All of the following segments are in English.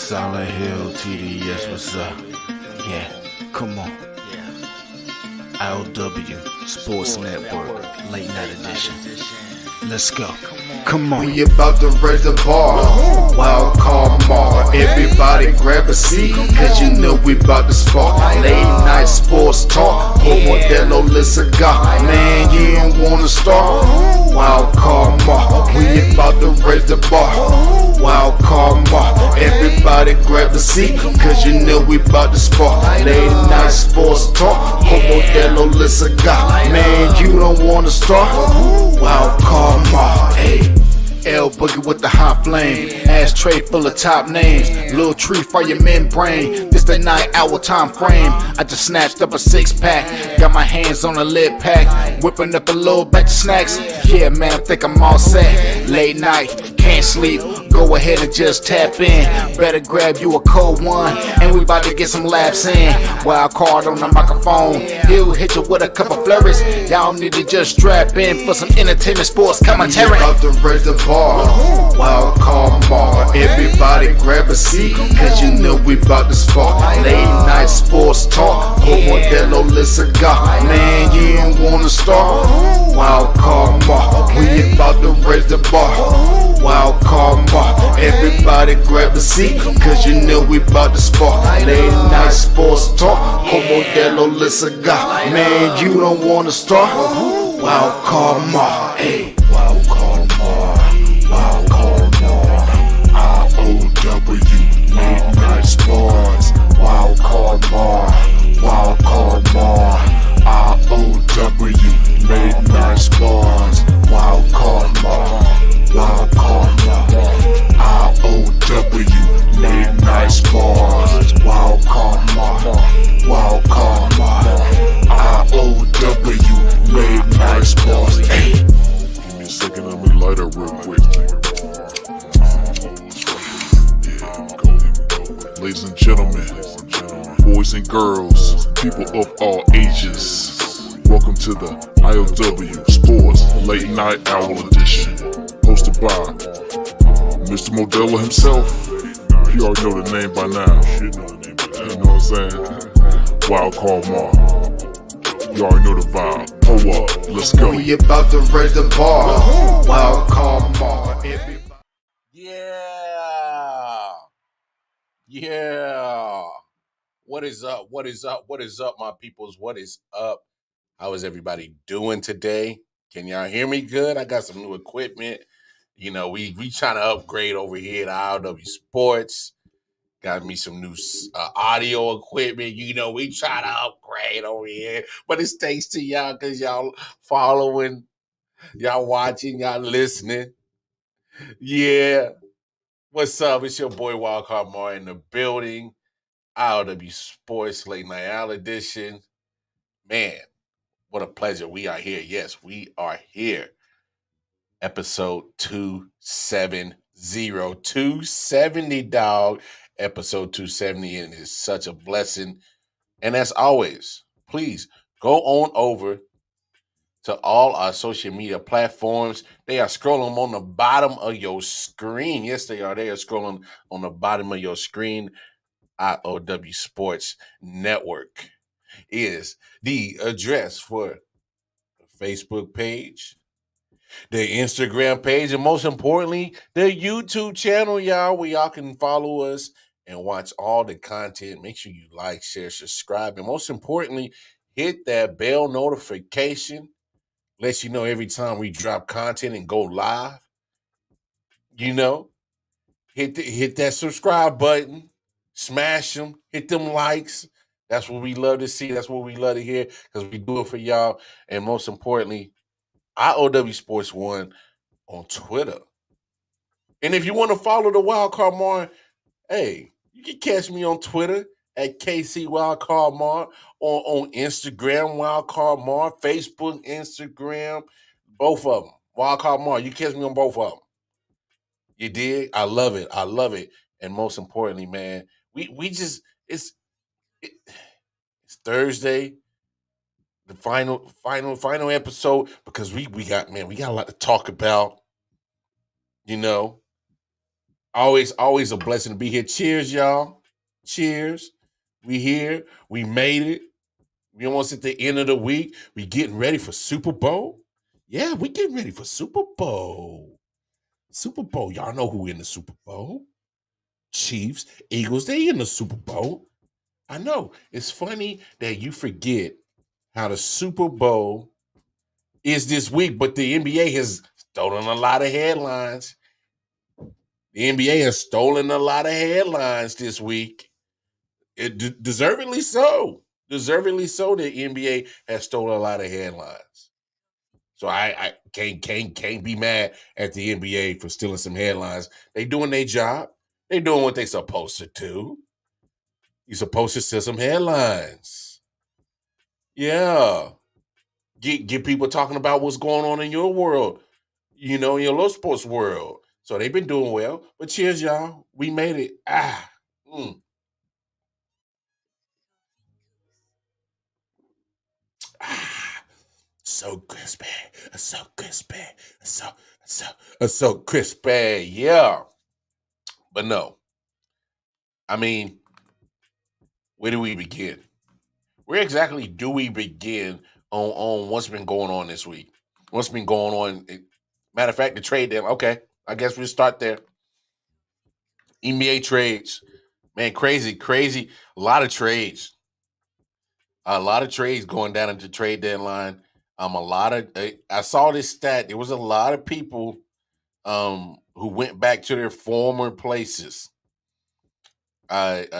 Solid Hill, TDS, what's up? Yeah, come on. I.O.W, Sports Network, Late Night Edition. Let's go. Come on. We about to raise the bar. Wild card mar. Everybody grab a seat, cause you know we about to spark. Late night sports talk. Modelo Le Cigar. Man, you don't wanna start. Wild card mar. We about to raise the bar. Wild card mar. Everybody grab a seat, cause you know we about to spark. Late night sports talk. Modelo Le Cigar. Man, you don't wanna start. Wild card mar. Hey. L Boogie with the hot flame, ashtray full of top names, little tree for your membrane. This the 9 hour time frame. I just snatched up a 6-pack, got my hands on a lid pack, whipping up a little batch of snacks. Yeah man, I think I'm all set. Late night, can't sleep, go ahead and just tap in. Better grab you a cold one, and we about to get some laps in. Wild card on the microphone, he'll hit you with a couple flurries. Y'all need to just strap in for some entertainment sports commentary. We about to raise the bar. Wild card mar. Everybody grab a seat, cause you know we about to spark. Late night sports talk. Modelo Le Cigar. Man, you don't wanna start. Wild card mar. We about to raise the bar. Wild card mar. Everybody grab a seat, cause you know we about to spark. Late night sports talk. Modelo Le Cigar. Man, you don't wanna start. Wild card mar. Hey. Wild card mar. Wild card mar. I.O.W. Late night sports. Wild card mar. Wild card mar. I.O.W. Late night sports. Wild card mar. Wild card mar. I.O.W. Late night sports. Wild card mar. Wild card mar. I.O.W. Late night sports. Hey. Give me a second, let me light up real quick. Ladies and gentlemen, boys and girls, people of all ages, welcome to the I.O.W. Sports Late Night Hour Edition, hosted by Mr. Modelo himself. You already know the name by now. You know what I'm saying? Wild Card Mar. You already know the vibe. Pull up, let's go. We about to raise the bar. Wild card mar. Yeah. What is up? What is up? What is up, my peoples? What is up? How is everybody doing today? Can y'all hear me good? I got some new equipment. You know, we trying to upgrade over here at I.O.W. Sports. Got me some new audio equipment. You know, we try to upgrade over here. But it's thanks to y'all because y'all following, y'all watching, y'all listening. Yeah. What's up? It's your boy Wildcard Mar in the building. I.O.W. Sports Late Night Hour Edition. Man, what a pleasure. We are here. Yes, we are here. Episode 270. 270, dog. Episode 270, and it's such a blessing. And as always, please go on over to all our social media platforms. They are scrolling on the bottom of your screen. Yes, they are. They are scrolling on the bottom of your screen. I.O.W. Sports Network is the address for the Facebook page, the Instagram page, and most importantly, the YouTube channel, y'all, where y'all can follow us and watch all the content. Make sure you like, share, subscribe, and most importantly, hit that bell notification. Lets you know every time we drop content and go live. You know, hit that subscribe button, smash them, hit them likes. That's what we love to see. That's what we love to hear because we do it for y'all. And most importantly, I.O.W. Sports One on Twitter. And if you want to follow the Wildcard Mar, hey, you can catch me on Twitter at KC Wildcard Mar, on Instagram Wildcard Mar, Facebook, Instagram, both of them. Wildcard Mar, you catch me on both of them. You did? I love it. I love it. And most importantly, man, we just it's Thursday, the final episode because we got a lot to talk about. You know, Always a blessing to be here. Cheers, y'all. Cheers. We here. We made it. We almost at the end of the week. We getting ready for Super Bowl. Yeah, we getting ready for Super Bowl. Super Bowl. Y'all know who in the Super Bowl? Chiefs, Eagles. They in the Super Bowl. I know. It's funny that you forget how the Super Bowl is this week, but the NBA has stolen a lot of headlines. The NBA has stolen a lot of headlines this week. Deservedly so. Deservedly so, the NBA has stolen a lot of headlines. So I can't be mad at the NBA for stealing some headlines. They doing their job. They doing what they supposed to do. You're supposed to steal some headlines. Yeah. Get people talking about what's going on in your world, in your little sports world. So they've been doing well. But cheers, y'all. We made it. Mm. Ah. So crispy. So crispy. So crispy. Yeah. But no. I mean, where do we begin? Where exactly do we begin on what's been going on this week? What's been going on? Matter of fact, the trade deadline. Okay, I guess we'll start there. NBA trades, man, crazy. A lot of trades going down into trade deadline. I saw this stat. There was a lot of people who went back to their former places.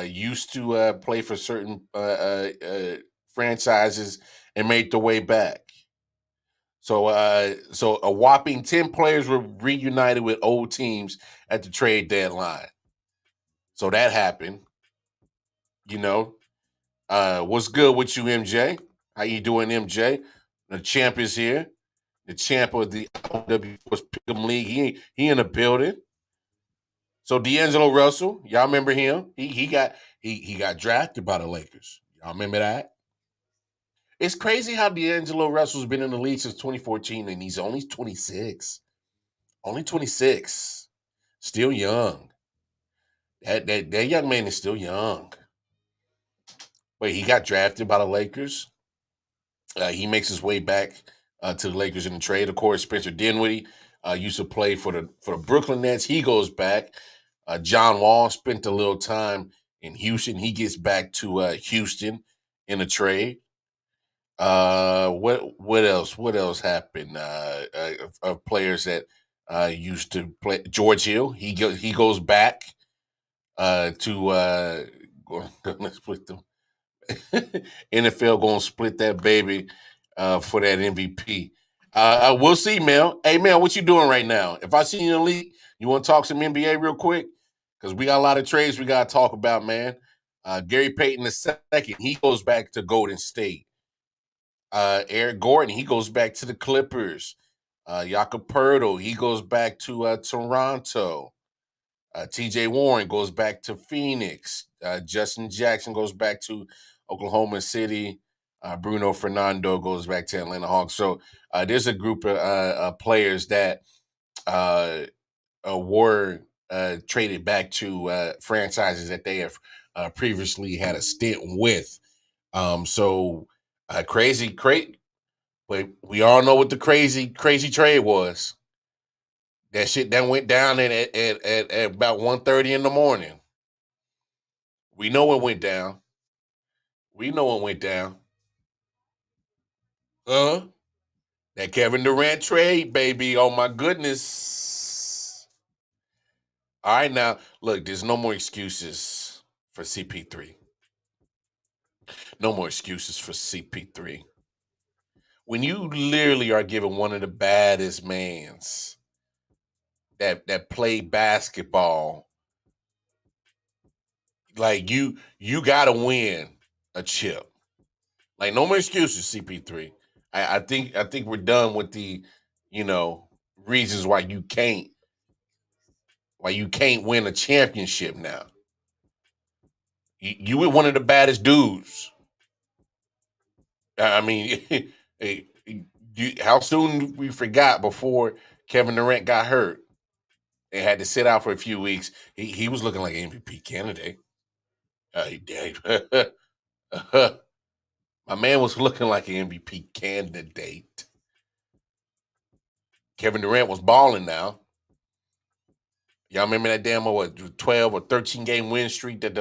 Used to play for certain franchises and made their way back. So a whopping 10 players were reunited with old teams at the trade deadline. So that happened. What's good with you, MJ? How you doing, MJ? The champ is here. The champ of the I.O.W. Pick'em League. He in the building. So D'Angelo Russell, y'all remember him? He got drafted by the Lakers. Y'all remember that? It's crazy how D'Angelo Russell's been in the league since 2014 and he's only 26. Only 26. Still young. That young man is still young. But he got drafted by the Lakers. He makes his way back to the Lakers in the trade. Of course, Spencer Dinwiddie used to play for the Brooklyn Nets. He goes back. John Wall spent a little time in Houston. He gets back to Houston in a trade. What else? What else happened? Of players that used to play. George Hill. He goes back to let's put them. NFL gonna split that baby for that MVP. We'll see, Mel. Hey, Mel, what you doing right now? If I see you in the league, you want to talk some NBA real quick? Because we got a lot of trades we got to talk about, man. Gary Payton II, he goes back to Golden State. Eric Gordon, he goes back to the Clippers. Jakob Poeltl, he goes back to Toronto. TJ Warren goes back to Phoenix. Justin Jackson goes back to Oklahoma City. Bruno Fernando goes back to Atlanta Hawks. So there's a group of players that were traded back to franchises that they have previously had a stint with. So crazy. But we all know what the crazy trade was. That shit that went down at about 1:30 in the morning. We know what went down. We know what went down. That Kevin Durant trade, baby. Oh my goodness. All right, now look, there's no more excuses for CP3. No more excuses for CP3. When you literally are given one of the baddest mans that played basketball, like you gotta win a chip. Like no more excuses, CP3. I think we're done with the, reasons why you can't win a championship now. You were one of the baddest dudes. I mean, how soon we forgot before Kevin Durant got hurt, They had to sit out for a few weeks. He was looking like an MVP candidate. He did. My man was looking like an MVP candidate. Kevin Durant was balling now. Y'all remember that damn 12 or 13 game win streak that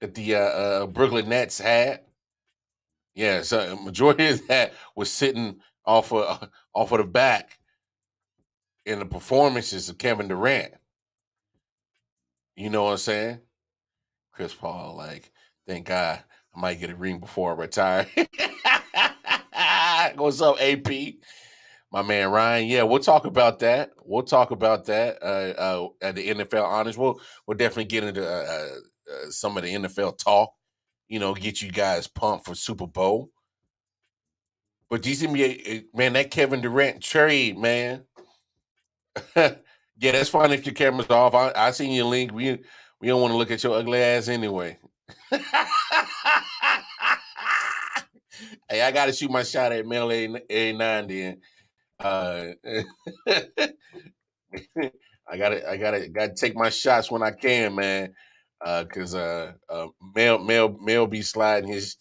the Brooklyn Nets had? Yeah, so a majority of that was sitting off of the back in the performances of Kevin Durant. You know what I'm saying? Chris Paul, like, thank God I might get a ring before I retire. What's up, AP? My man Ryan. Yeah, we'll talk about that. We'll talk about that at the NFL Honors. We'll definitely get into some of the NFL talk. You know, get you guys pumped for Super Bowl. But these NBA, man, that Kevin Durant trade, man. Yeah, that's fine if your camera's off. I seen your link. We don't want to look at your ugly ass anyway. Hey, I got to shoot my shot at Mel A9 then. I gotta take my shots when I can, man. Cause Mel be sliding his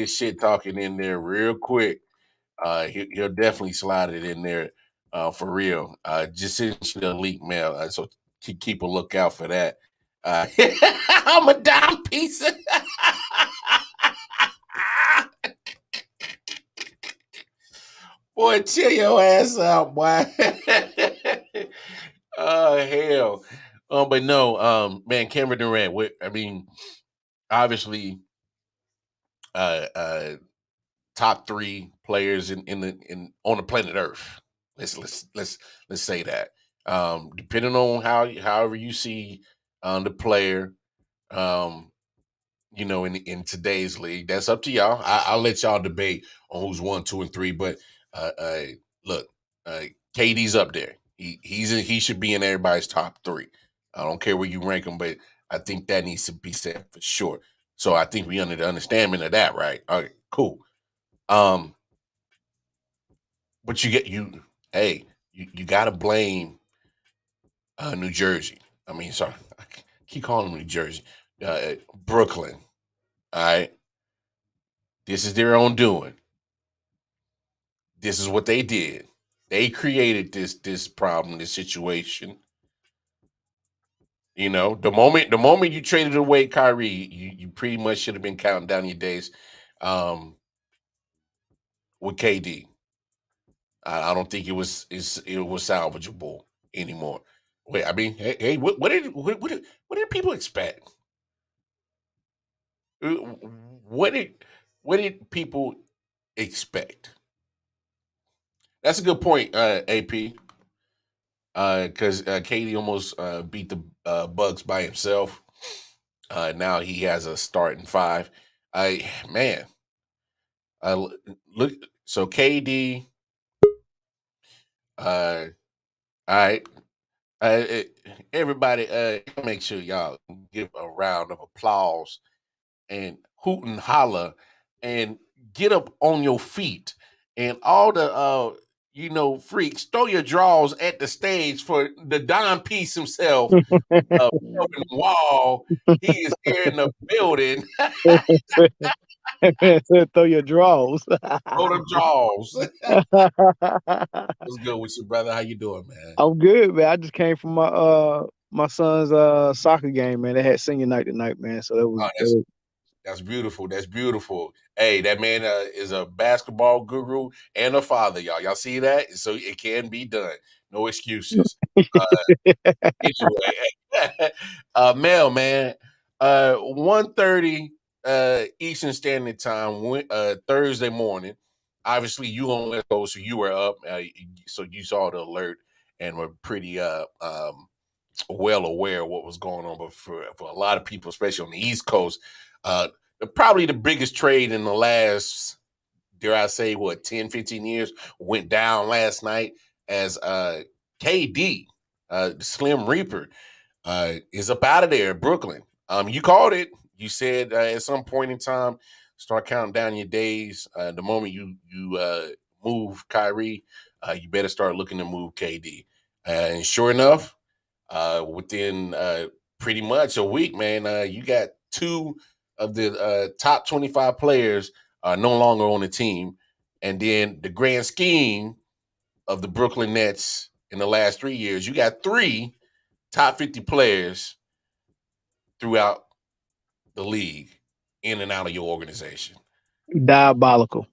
shit talking in there real quick. He'll definitely slide it in there for real. Just since the leak mail, so keep a lookout for that. I'm a dime piece. Boy, chill your ass out, boy. Oh hell. But no, man, Kevin Durant. I mean, obviously, top 3 players in on the planet Earth. Let's say that. Depending on however you see the player, you know, in today's league, that's up to y'all. I'll let y'all debate on who's 1, 2, and 3. But look, KD's up there. He should be in everybody's top 3. I don't care where you rank him, but I think that needs to be said for sure. So I think we under the understanding of that, right? All right, cool. But you gotta blame New Jersey. I mean, sorry, I keep calling them New Jersey. Brooklyn. All right. This is their own doing. This is what they did. They created this problem, this situation. You know, the moment you traded away Kyrie, you pretty much should have been counting down your days with KD. I don't think it was salvageable anymore. Wait, I mean, hey, what did people expect? Uh, What did people expect? That's a good point, AP. Because KD almost beat the Bucks by himself. Now he has a starting 5. Man, look. So KD. All right. Everybody, make sure y'all give a round of applause and hoot and holler and get up on your feet and all the freaks, throw your drawers at the stage for the Don Peace himself, Melvin Wall. He is here in the building. Throw your draws. Throw them draws. What's good with you, brother? How you doing, man? I'm good, man. I just came from my son's soccer game, man. They had senior night tonight, man. So that was Oh, that's beautiful. That's beautiful. Hey, that man is a basketball guru and a father, y'all. Y'all see that? So it can be done. No excuses. Anyway, Mel, man, 1:30 Eastern Standard Time, Thursday morning. Obviously, you on West Coast, so you were up, so you saw the alert and were pretty well aware of what was going on. But for a lot of people, especially on the East Coast, probably the biggest trade in the last, dare I say, 10, 15 years went down last night as KD, Slim Reaper, is up out of there in Brooklyn. You called it. You said at some point in time, start counting down your days. The moment you move Kyrie, you better start looking to move KD. And sure enough, within pretty much a week, man. You got two of the top 25 players no longer on the team, and then the grand scheme of the Brooklyn Nets in the last 3 years, you got three top 50 players throughout the league in and out of your organization. Diabolical.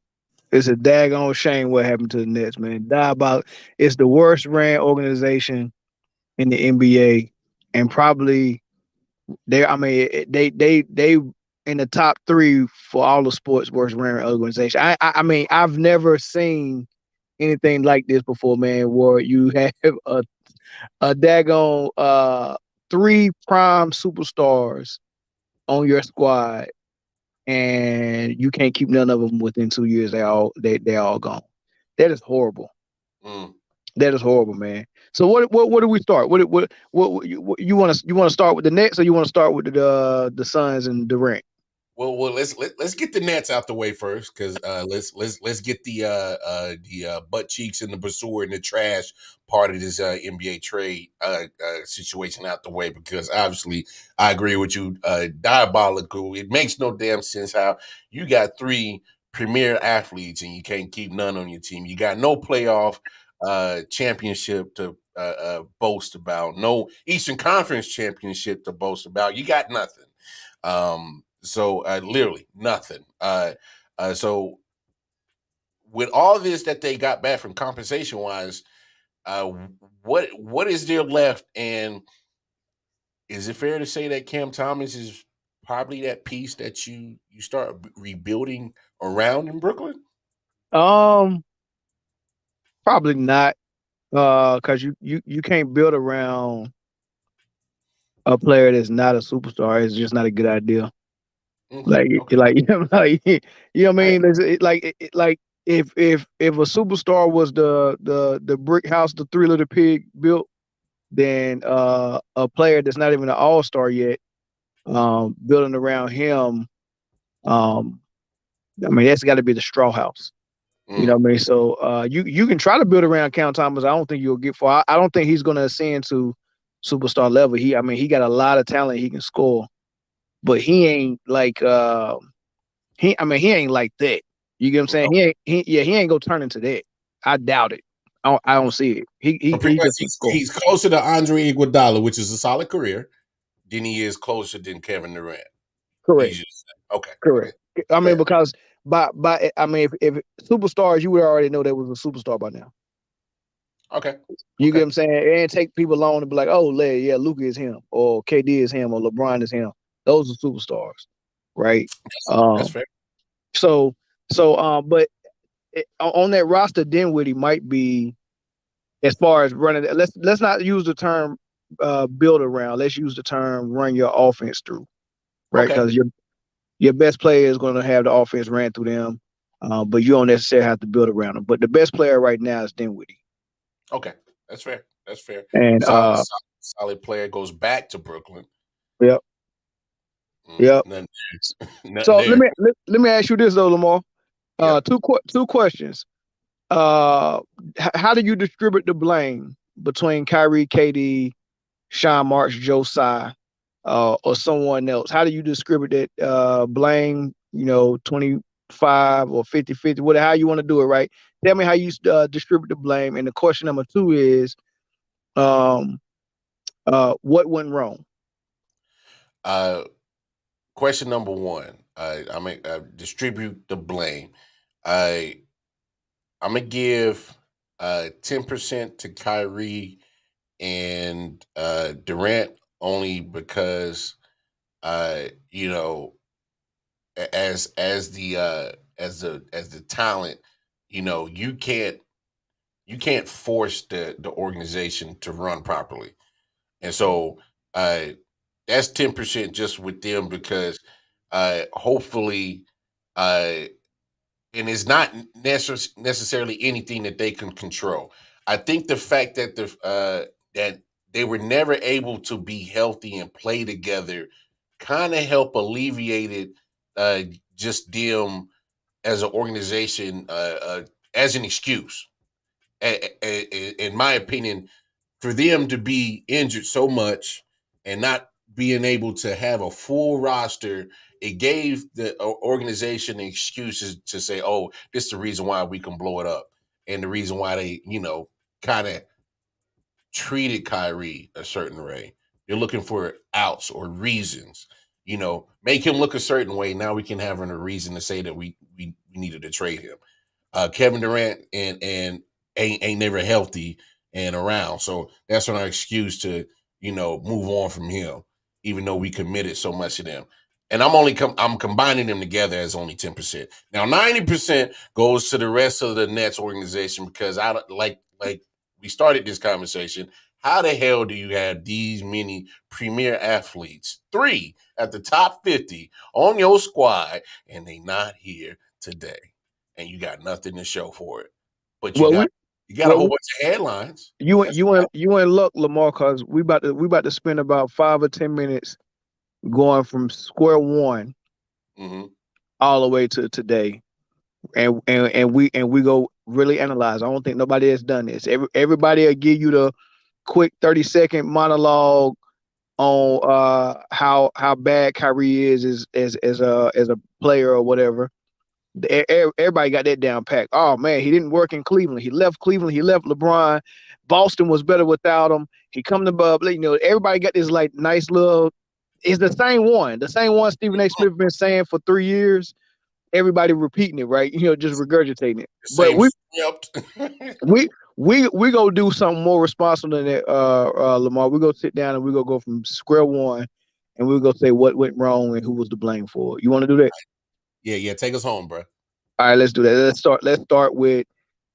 It's a daggone shame what happened to the Nets, man. Diabolical. It's the worst ran organization in the NBA, and probably they. I mean, they in the top three for all the sports worst ran organization. I mean, I've never seen anything like this before, man. Where you have a daggone three prime superstars on your squad, and you can't keep none of them within 2 years. They all gone. That is horrible. Mm. That is horrible, man. So what do we start? What you want to start with the Nets, or you want to start with the Suns and Durant? Well, let's get the Nets out the way first, because let's get the butt cheeks and the basura and the trash part of this NBA trade situation out the way, because obviously I agree with you. Diabolical. It makes no damn sense how you got three premier athletes and you can't keep none on your team. You got no playoff championship to boast about, no Eastern Conference championship to boast about. You got nothing. So literally nothing. So with all this that they got back from compensation wise, what is there left? And is it fair to say that Cam Thomas is probably that piece that you start rebuilding around in Brooklyn? Um, Probably not. Because you can't build around a player that's not a superstar. It's just not a good idea. Okay, Like okay. like you know what I I, mean? Like if a superstar was the brick house the three little pig built, then a player that's not even an all-star yet, building around him, um, I mean that's got to be the straw house. You know mm, what I mean? So you can try to build around Count Thomas. I don't think you'll get far. I don't think he's going to ascend to superstar level. I mean, he got a lot of talent. He can score, but he ain't like he ain't like that. You get what I'm saying? okay. He ain't gonna turn into that. I doubt it. I don't see it. So pretty He much just a score. he's closer to Andre Iguodala, which is a solid career, than he is closer than Kevin Durant. Correct. Easy to say. Okay, okay, Correct. I mean, fair. because by I mean, if superstars, you would already know that was a superstar by now. Okay, You get okay. what I'm saying? It ain't take people long to be like, oh, yeah, Luka is him, or KD is him, or LeBron is him. Those are superstars, right? That's Um, fair. so but on that roster, Dinwiddie might be as far as running. Let's not use the term build around. Let's use the term run your offense through, right? Okay, Because your best player is going to have the offense ran through them, but you don't necessarily have to build around them. But the best player right now is Dinwiddie, okay. That's fair. That's fair. and Solid player goes back to Brooklyn. yep, yep. Nothing, nothing So there. let me ask you this though, Lamar. Yep. Two questions. How do you distribute the blame between Kyrie, KD, Sean Marks, Joe Tsai, or someone else? How do you distribute that blame? 25 or 50-50, whatever, how you want to do it, right? Tell me how you distribute the blame. And the question number two is, um, what went wrong? Uh, Question number one. I'm gonna distribute the blame. I I'm gonna give 10% to Kyrie and Durant, only because you know, as the talent, you can't force the organization to run properly. And so uh that's 10% just with them, because hopefully uh and it's not necessarily anything that they can control. I think the fact that that they were never able to be healthy and play together kind of help alleviated uh just them as an organization as an excuse. In my opinion, for them to be injured so much and not being able to have a full roster, it gave the organization excuses to say, "Oh, this is the reason why we can blow it up," and the reason why they, kind of treated Kyrie a certain way. They're looking for outs or reasons. Make him look a certain way. Now we can have a reason to say that we needed to trade him. Kevin Durant and ain't never healthy and around, so that's not an excuse to move on from him, even though we committed so much to them. And I'm combining them together as only 10%. Now 90% goes to the rest of the Nets organization because I like we started this conversation. How the hell do you have these many premier athletes, 3 at the top 50 on your squad, and they not here today? And you got nothing to show for it. But you Well, got we a well whole bunch of headlines. you ain't luck, Lamar, because we about to spend about 5 or 10 minutes going from square one Mm-hmm. all the way to today, and we go really analyze. I don't think nobody has done this. Everybody will give you the quick 30-second monologue on how bad Kyrie is as a player or whatever. Everybody got that down packed. Oh man, he didn't work in Cleveland. He left Cleveland. He left LeBron. Boston was better without him. He come to everybody got this like nice little. It's the same one Stephen A. Smith been saying for 3 years. Everybody repeating it, right? Just regurgitating it. The But same script. we go do something more responsible than that, Lamar. We go sit down and we go from square one, and we go say what went wrong and who was to blame for it. You want to do that? Yeah. Take us home, bro. All right, let's do that. Let's start with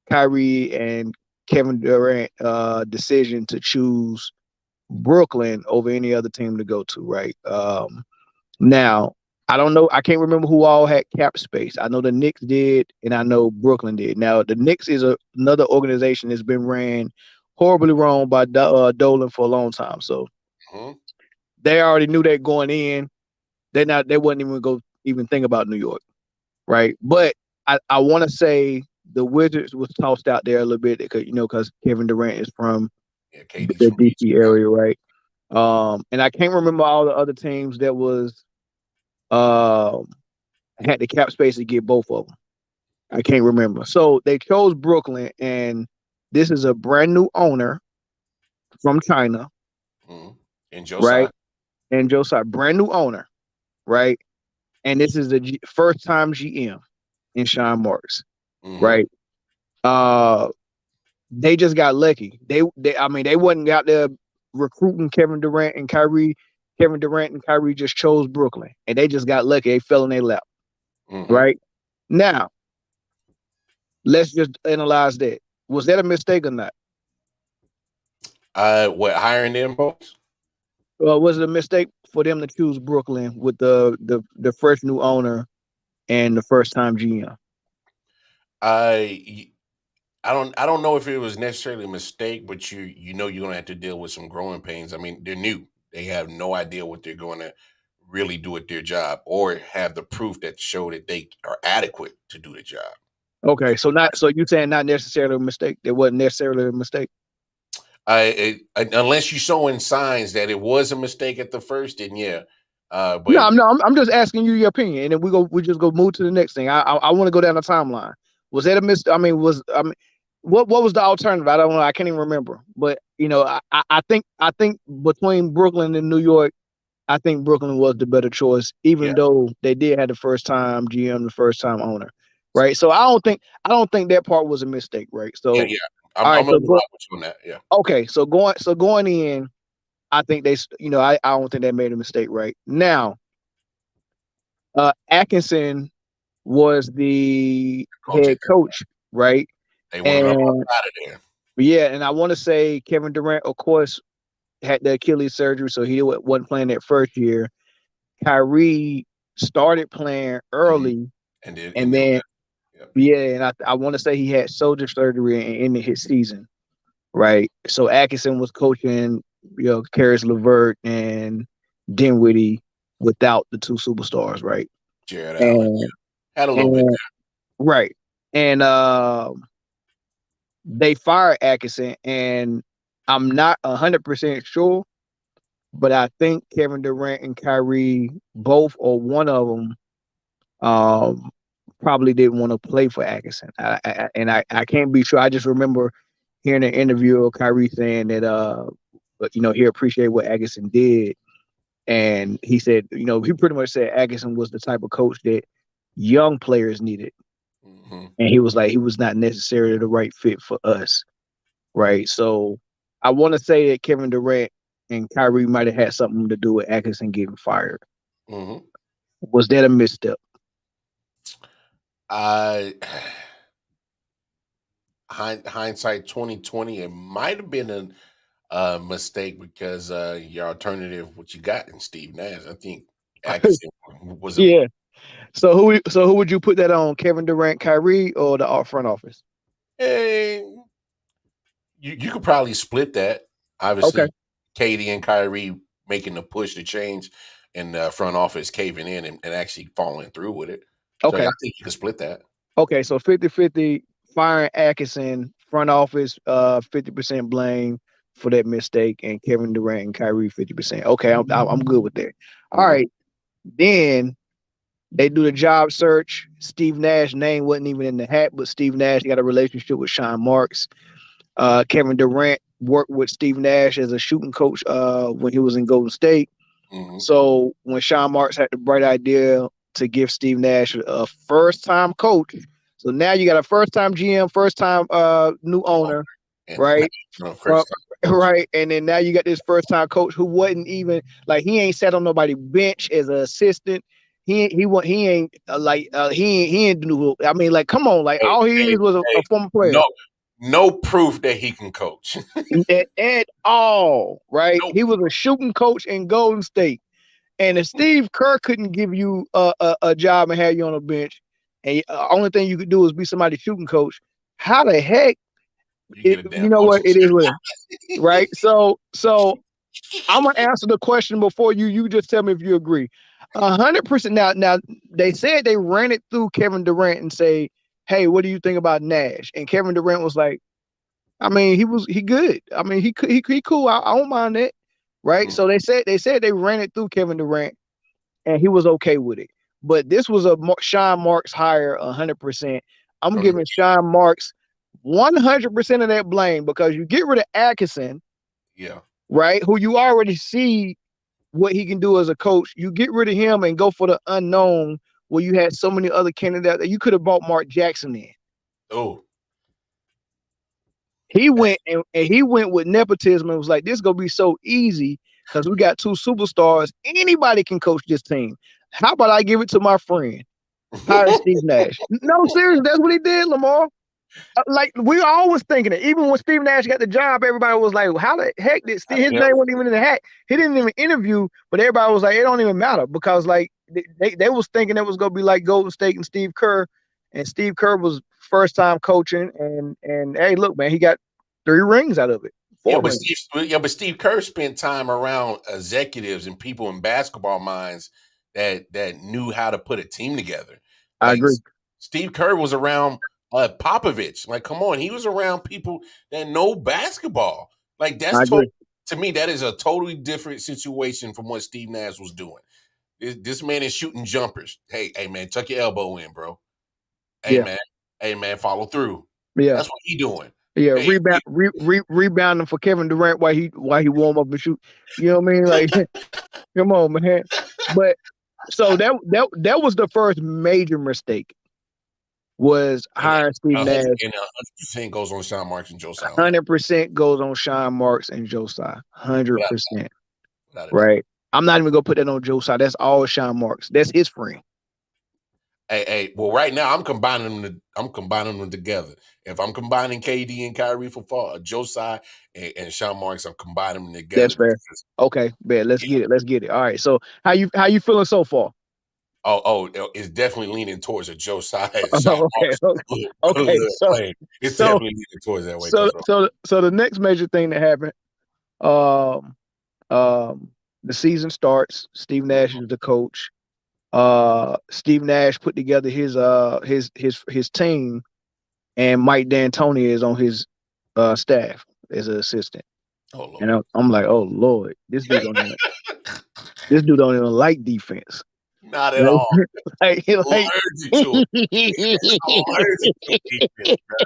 Kyrie and Kevin Durant decision to choose Brooklyn over any other team to go to, right? Now, I don't know. I can't remember who all had cap space. I know the Knicks did, and I know Brooklyn did. Now, the Knicks is another organization that's been ran horribly wrong by Dolan for a long time. So they already knew that going in. They wouldn't even think about New York, right? But I want to say the Wizards was tossed out there a little bit because Kevin Durant is from KD's the from DC. DC area, right? And I can't remember all the other teams that was had the cap space to get both of them. I can't remember. So they chose Brooklyn, and this is a brand new owner from China, And Joe right? Tsai. And Josiah, brand new owner, right? And this is the first time GM in Sean Marks, right? They just got lucky. They wasn't out there recruiting Kevin Durant and Kyrie. Kevin Durant and Kyrie just chose Brooklyn, and they just got lucky. They fell in their lap, right? Now, let's just analyze that. Was that a mistake or not? What, hiring them folks? Was it a mistake for them to choose Brooklyn with the fresh new owner and the first time GM? I don't know if it was necessarily a mistake, but you're gonna have to deal with some growing pains. I mean, they're new. They have no idea what they're going to really do at their job or have the proof that show that they are adequate to do the job. Okay, so you saying not necessarily a mistake. It wasn't necessarily a mistake. Unless you're showing signs that it was a mistake at the first, then yeah. But No, I'm just asking you your opinion, and then we just go move to the next thing. I want to go down the timeline. Was that a mistake? What was the alternative? I don't know. I can't even remember. But I think between Brooklyn and New York, I think Brooklyn was the better choice, even though they did have the first time GM, the first time owner, right? So I don't think that part was a mistake, right? So yeah. I'm gonna rock with you on that. Yeah. Okay, so going in, I think I don't think they made a mistake, right? Now, Atkinson was the head coach, right? They wanted him out of there. Yeah, and I want to say Kevin Durant, of course, had the Achilles surgery, so he wasn't playing that first year. Kyrie started playing early, and then I want to say he had shoulder surgery and ended his season, right? So Atkinson was coaching, Karis LeVert and Dinwiddie without the two superstars, right? Jared Allen had a little bit there. Right. And they fired Atkinson, and I'm not 100% sure, but I think Kevin Durant and Kyrie, both or one of them, um, probably didn't want to play for Atkinson. I can't be sure. I just remember hearing an interview of Kyrie saying that he appreciated what Atkinson did, and he said, he pretty much said Atkinson was the type of coach that young players needed, and he was like, he was not necessarily the right fit for us, right? So I want to say that Kevin Durant and Kyrie might have had something to do with Atkinson getting fired. Mm-hmm. Was that a misstep? Hindsight 2020, it might have been a mistake because your alternative, what you got in Steve Nash, I think Atkinson was a Yeah. So who would you put that on? Kevin Durant, Kyrie, or the front office? eh, you could probably split that. Okay. Obviously, Katie and Kyrie making the push to change, and the front office caving in and actually following through with it. So yeah, Okay. I think you could split that. Okay. So 50-50 firing Atkinson, front office 50% blame for that mistake, and Kevin Durant and Kyrie 50%. Okay, I'm good with that. All Mhm. right. Then they do the job search. Steve Nash name wasn't even in the hat, but Steve Nash got a relationship with Sean Marks. Kevin Durant worked with Steve Nash as a shooting coach when he was in Golden State. Mhm. So when Sean Marks had the bright idea to give Steve Nash a first-time coach, so now you got a first-time GM, first-time new owner, And right? From first time coach. right, and then now you got this first-time coach who wasn't even like he ain't sat on nobody's bench as an assistant. He ain't he ain't do. I mean, like, come on, like Hey, all he hey, is was hey, a former player. no proof that he can coach. At all, right? Nope. He was a shooting coach in Golden State. And if Steve Kerr couldn't give you a job and have you on a bench, and only thing you could do is be somebody's shooting coach, how the heck? You get a damn You know what? coaching It is what it is, job. right? So I'm gonna answer the question before you just tell me if you agree. 100%. Now they said they ran it through Kevin Durant and say, "Hey, what do you think about Nash?" And Kevin Durant was like, I mean, he good. I mean, he cool. I don't mind that, right? Mm, So they said they ran it through Kevin Durant, and he was okay with it. But this was a Sean Marks hire 100%. I'm okay. giving Sean Marks 100% of that blame because you get rid of Atkinson, Yeah. right? Who you already see what he can do as a coach. You get rid of him and go for the unknown where you had so many other candidates that you could have bought Mark Jackson in. Oh. He went and he went with nepotism and was like, this is gonna be so easy because we got two superstars. Anybody can coach this team. How about I give it to my friend? Hire Steve Nash. No, seriously, that's what he did, Lamar. Like we always thinking it. Even when Steve Nash got the job, everybody was like, "How the heck did Steve?" His Yep. name wasn't even in the hat. He didn't even interview, but everybody was like, "It don't even matter," because like they was thinking it was gonna be like Golden State and Steve Kerr, and Steve Kerr was first time coaching, and hey, look, man, he got 3 rings out of it, Yeah, 4 rings. but Steve Kerr spent time around executives and people in basketball minds that knew how to put a team together. I Like agree. Steve Kerr was around Popovich. Like, come on, he was around people that know basketball. Like I that's agree. to me, that is a totally different situation from what Steve Nash was doing. This man is shooting jumpers. Hey man, tuck your elbow in, bro. Hey Yeah, man, hey man, follow through. yeah, That's what he doing. yeah. Hey, Rebounding for Kevin Durant while he warm up and shoot. You know what I mean? Like, come on, man. But so that was the first major mistake was and hiring Steve Nash. 100% goes on Sean Marks and Joe Tsai on that, 100% goes on Sean Marks and Josiah. without 100%. without a doubt. Right. I'm not even gonna put that on Josiah. That's all Sean Marks. That's his friend. Well, right now I'm combining them together. If I'm combining KD and Kyrie for fall, Joe Tsai and Sean Marks, I'm combining them That's together fair. because Okay, bet. Let's yeah. get it. Let's get it. All right. So how you feeling so far? It's definitely leaning towards a Joe Tsai and Sean Okay. Marks Okay. play. It's So definitely leaning towards that way, so Coach. so so the next major thing that happened, um, the season starts. Steve Nash is the coach. Steve Nash put together his team, and Mike D'Antoni is on his staff as an assistant. Oh And Lord. I'm like, oh Lord, this dude don't even like defense. Not at Like, all. like, A little like, allergic to it. Allergic to defense, bro.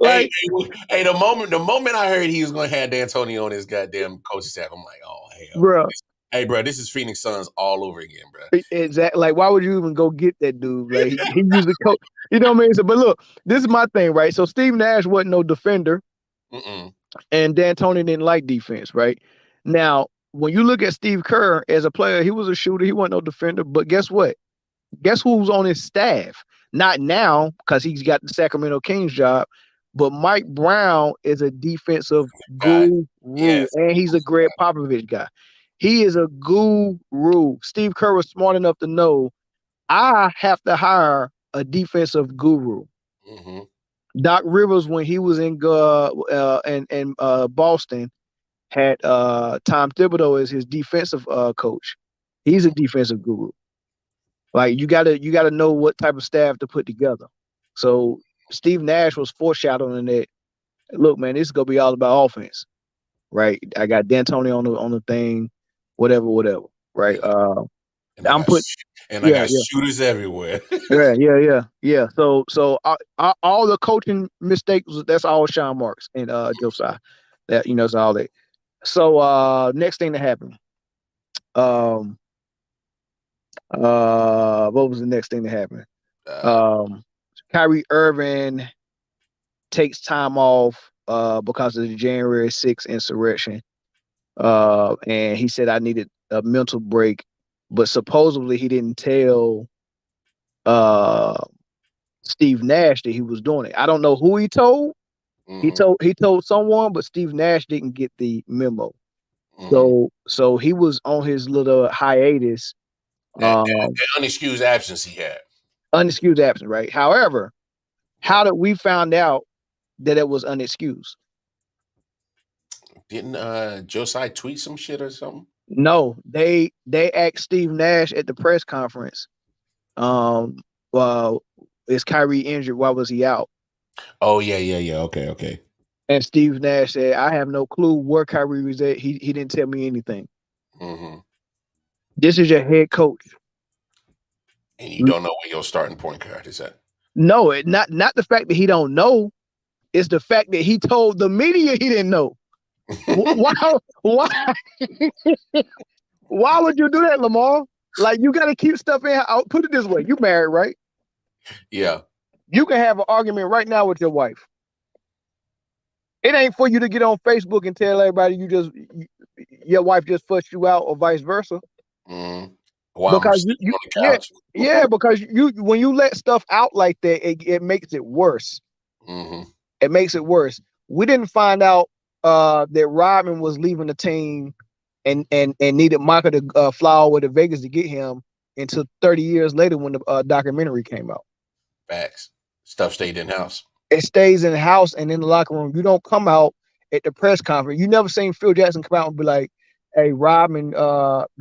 Hey, like, hey, the moment I heard he was gonna have D'Antoni on his goddamn coaching staff, I'm like, oh hell no. bro. Hey, bro, this is Phoenix Suns all over again, bro. Exactly. Like, why would you even go get that dude? Like, he used to coach. You know what I mean? So, but look, this is my thing, right? So Steve Nash wasn't no defender, Mm-mm. and D'Antoni didn't like defense, right? Now, when you look at Steve Kerr as a player, he was a shooter. He wasn't no defender. But guess what? Guess who's on his staff? Not now, because he's got the Sacramento Kings job, but Mike Brown is a defensive God, guru, yes. and he's a Greg Popovich guy. He is a guru. Steve Kerr was smart enough to know I have to hire a defensive guru. Mm-hmm. Doc Rivers, when he was in Boston, had Tom Thibodeau as his defensive coach. He's a defensive guru. Like you gotta know what type of staff to put together. So Steve Nash was foreshadowing that. Look, man, this is gonna be all about offense, right? I got D'Antoni on the thing, whatever, right? And, and I I'm got put and I yeah, got shooters everywhere. yeah. So all the coaching mistakes, that's all Sean Marks and Josiah. That it's all that. So next thing that happened. Um what was the next thing that happened? uh, Um Kyrie Irving takes time off because of the January 6th insurrection. And he said I needed a mental break, but supposedly he didn't tell uh Steve Nash that he was doing it. I don't know who he told. mm-hmm, He told someone, but Steve Nash didn't get the memo. mm-hmm. So he was on his little hiatus, um, That unexcused absence he had. unexcused absence, right? However, Yeah. how did we find out that it was unexcused? Didn't Josiah tweet some shit or something? No, they asked Steve Nash at the press conference. Um, well, is Kyrie injured? Why was he out? Oh yeah. Okay. And Steve Nash said, "I have no clue where Kyrie was at. He didn't tell me anything." Mm-hmm. This is your head coach. And you don't know where your starting point guard is at. No, not the fact that he don't know. It's the fact that he told the media he didn't know. Why? Why? Why would you do that, Lamar? Like you got to keep stuff in. I'll put it this way: you married, right? Yeah. You can have an argument right now with your wife. It ain't for you to get on Facebook and tell everybody your wife just fussed you out, or vice versa. Mm-hmm. While I'm Because sitting you on the couch. because when you let stuff out like that, it makes it worse. Mm-hmm. It makes it worse. We didn't find out that Rodman was leaving the team and needed Michael to fly all the way to Vegas to get him until 30 years later when the documentary came out. Facts. Stuff stayed in house. It stays in the house and in the locker room. You don't come out at the press conference. You never seen Phil Jackson come out and be like, "Hey, Rodman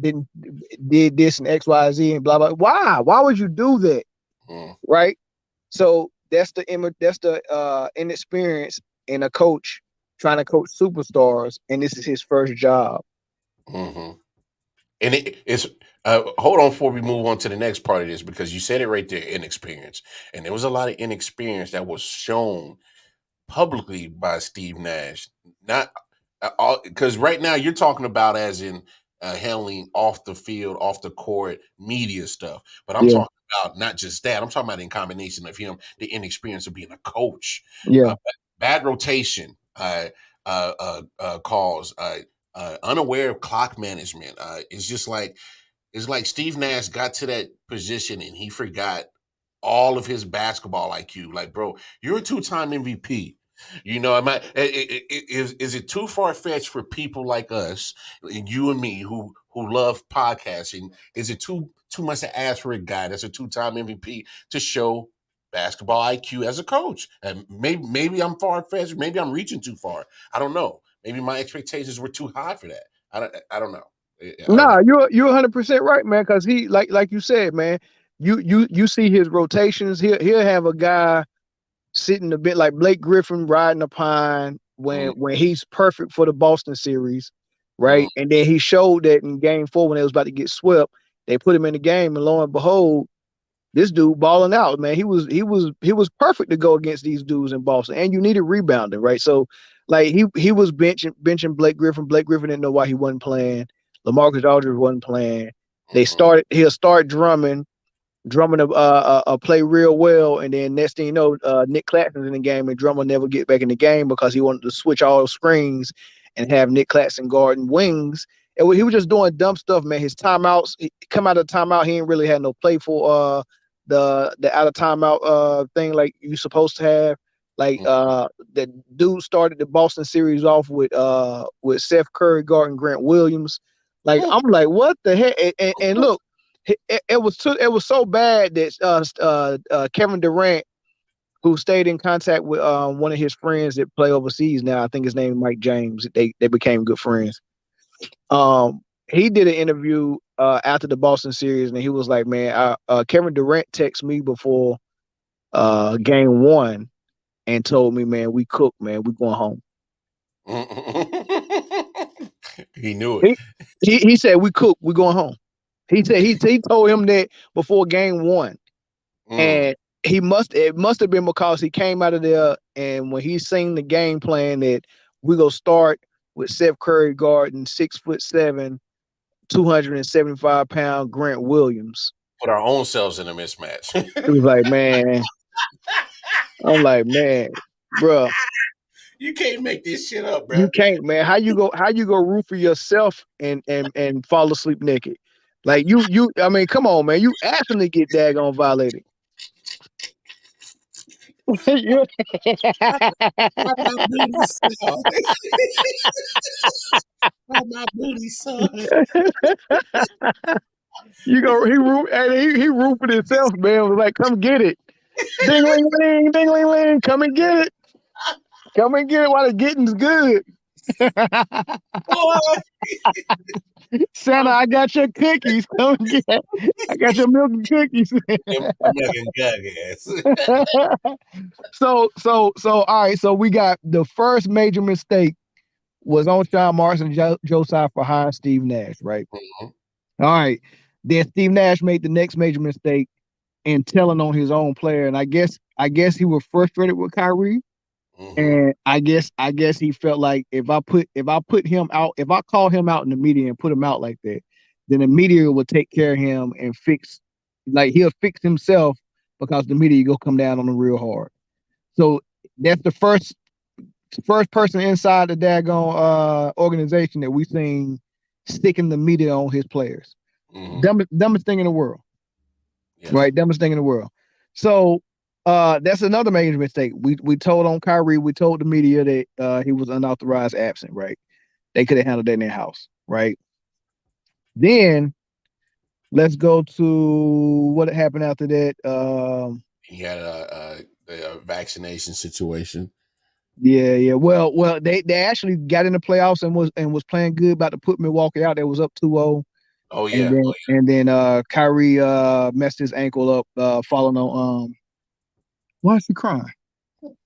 did this and X, Y, Z and blah blah." Why? Why would you do that? Mm. Right? So that's the inexperience in a coach trying to coach superstars, and this is his first job. Mm-hmm. And it's hold on before we move on to the next part of this, because you said it right there, inexperience. And there was a lot of inexperience that was shown publicly by Steve Nash. Not all, because right now you're talking about as in handling off the field, off the court, media stuff. But I'm Yeah, talking about not just that. I'm talking about in combination of him, the inexperience of being a coach, yeah, bad rotation calls, unaware of clock management. It's like Steve Nash got to that position and he forgot all of his basketball IQ. Like, bro, you're a two-time MVP. You know, is it too far fetched for people like us, and you and me, who love podcasting? Is it too much to ask for a guy that's a two-time MVP to show basketball IQ as a coach? And maybe I'm far fetched. Maybe I'm reaching too far. I don't know. Maybe my expectations were too high for that. I don't know. I don't know. Nah, you're 100% right, man. Because he like you said, man. You see his rotations. He'll have a guy sitting a bit like Blake Griffin riding a pine, when he's perfect for the Boston series, right? And then he showed that in Game 4 when they was about to get swept, they put him in the game, and lo and behold, this dude balling out, man. He was perfect to go against these dudes in Boston, and you needed rebounding, right? So, like he was benching Blake Griffin. Blake Griffin didn't know why he wasn't playing. LaMarcus Aldridge wasn't playing. He'll start Drummond play real well, and then next thing you know, Nick Claxton's in the game, and Drummond never get back in the game because he wanted to switch all screens and have Nick Claxton guarding wings. And he was just doing dumb stuff, man. His timeouts, he come out of timeout, he ain't really had no play for the out of timeout thing like you supposed to have. Like the dude started the Boston series off with Seth Curry guarding Grant Williams. Like I'm like, what the heck? And look, it was so bad that Kevin Durant, who stayed in contact with one of his friends that play overseas now, I think his name is Mike James. They became good friends. He did an interview after the Boston series, and he was like, "Man, Kevin Durant texted me before Game 1 and told me, man, we cooked, man, we going home." He knew it. He said, "We cooked, we going home." He said he told him that before Game 1, and it must have been because he came out of there, and when he seen the game plan that we go start with Seth Curry guarding 6'7", 275-pound Grant Williams. Put our own selves in a mismatch. It was like, man, I'm like, man, bro, you can't make this shit up, bro. You can't, man. How you go root for yourself and fall asleep naked? Like you. I mean, come on, man. You asking to get daggone violated. My booty son. My booty son. He root for himself, man. Was like, come get it. Ding ling ling, ding ling ling, come and get it. Come and get it while the getting's good. Santa, I got your cookies. Come get it. I got your milk and cookies. So all right. So we got the first major mistake was on Sean Marks and Joe Tsai for hiring Steve Nash, right? All right. Then Steve Nash made the next major mistake in telling on his own player, and I guess he was frustrated with Kyrie. And I guess he felt like if I put him out, if I call him out in the media and put him out like that, then the media will take care of him and he'll fix himself because the media go come down on him real hard. So that's the first person inside the daggone organization that we seen sticking the media on his players. Dumbest thing in the world. Yeah. Right? Dumbest thing in the world. So that's another major mistake. We told on Kyrie, we told the media that he was unauthorized absent, right? They could have handled that in their house, right? Then let's go to what happened after that. He had a vaccination situation. Yeah. Well, they actually got in the playoffs and was playing good, about to put Milwaukee out. They was up 2-0. Oh yeah. And then Kyrie messed his ankle up, falling on why is he crying?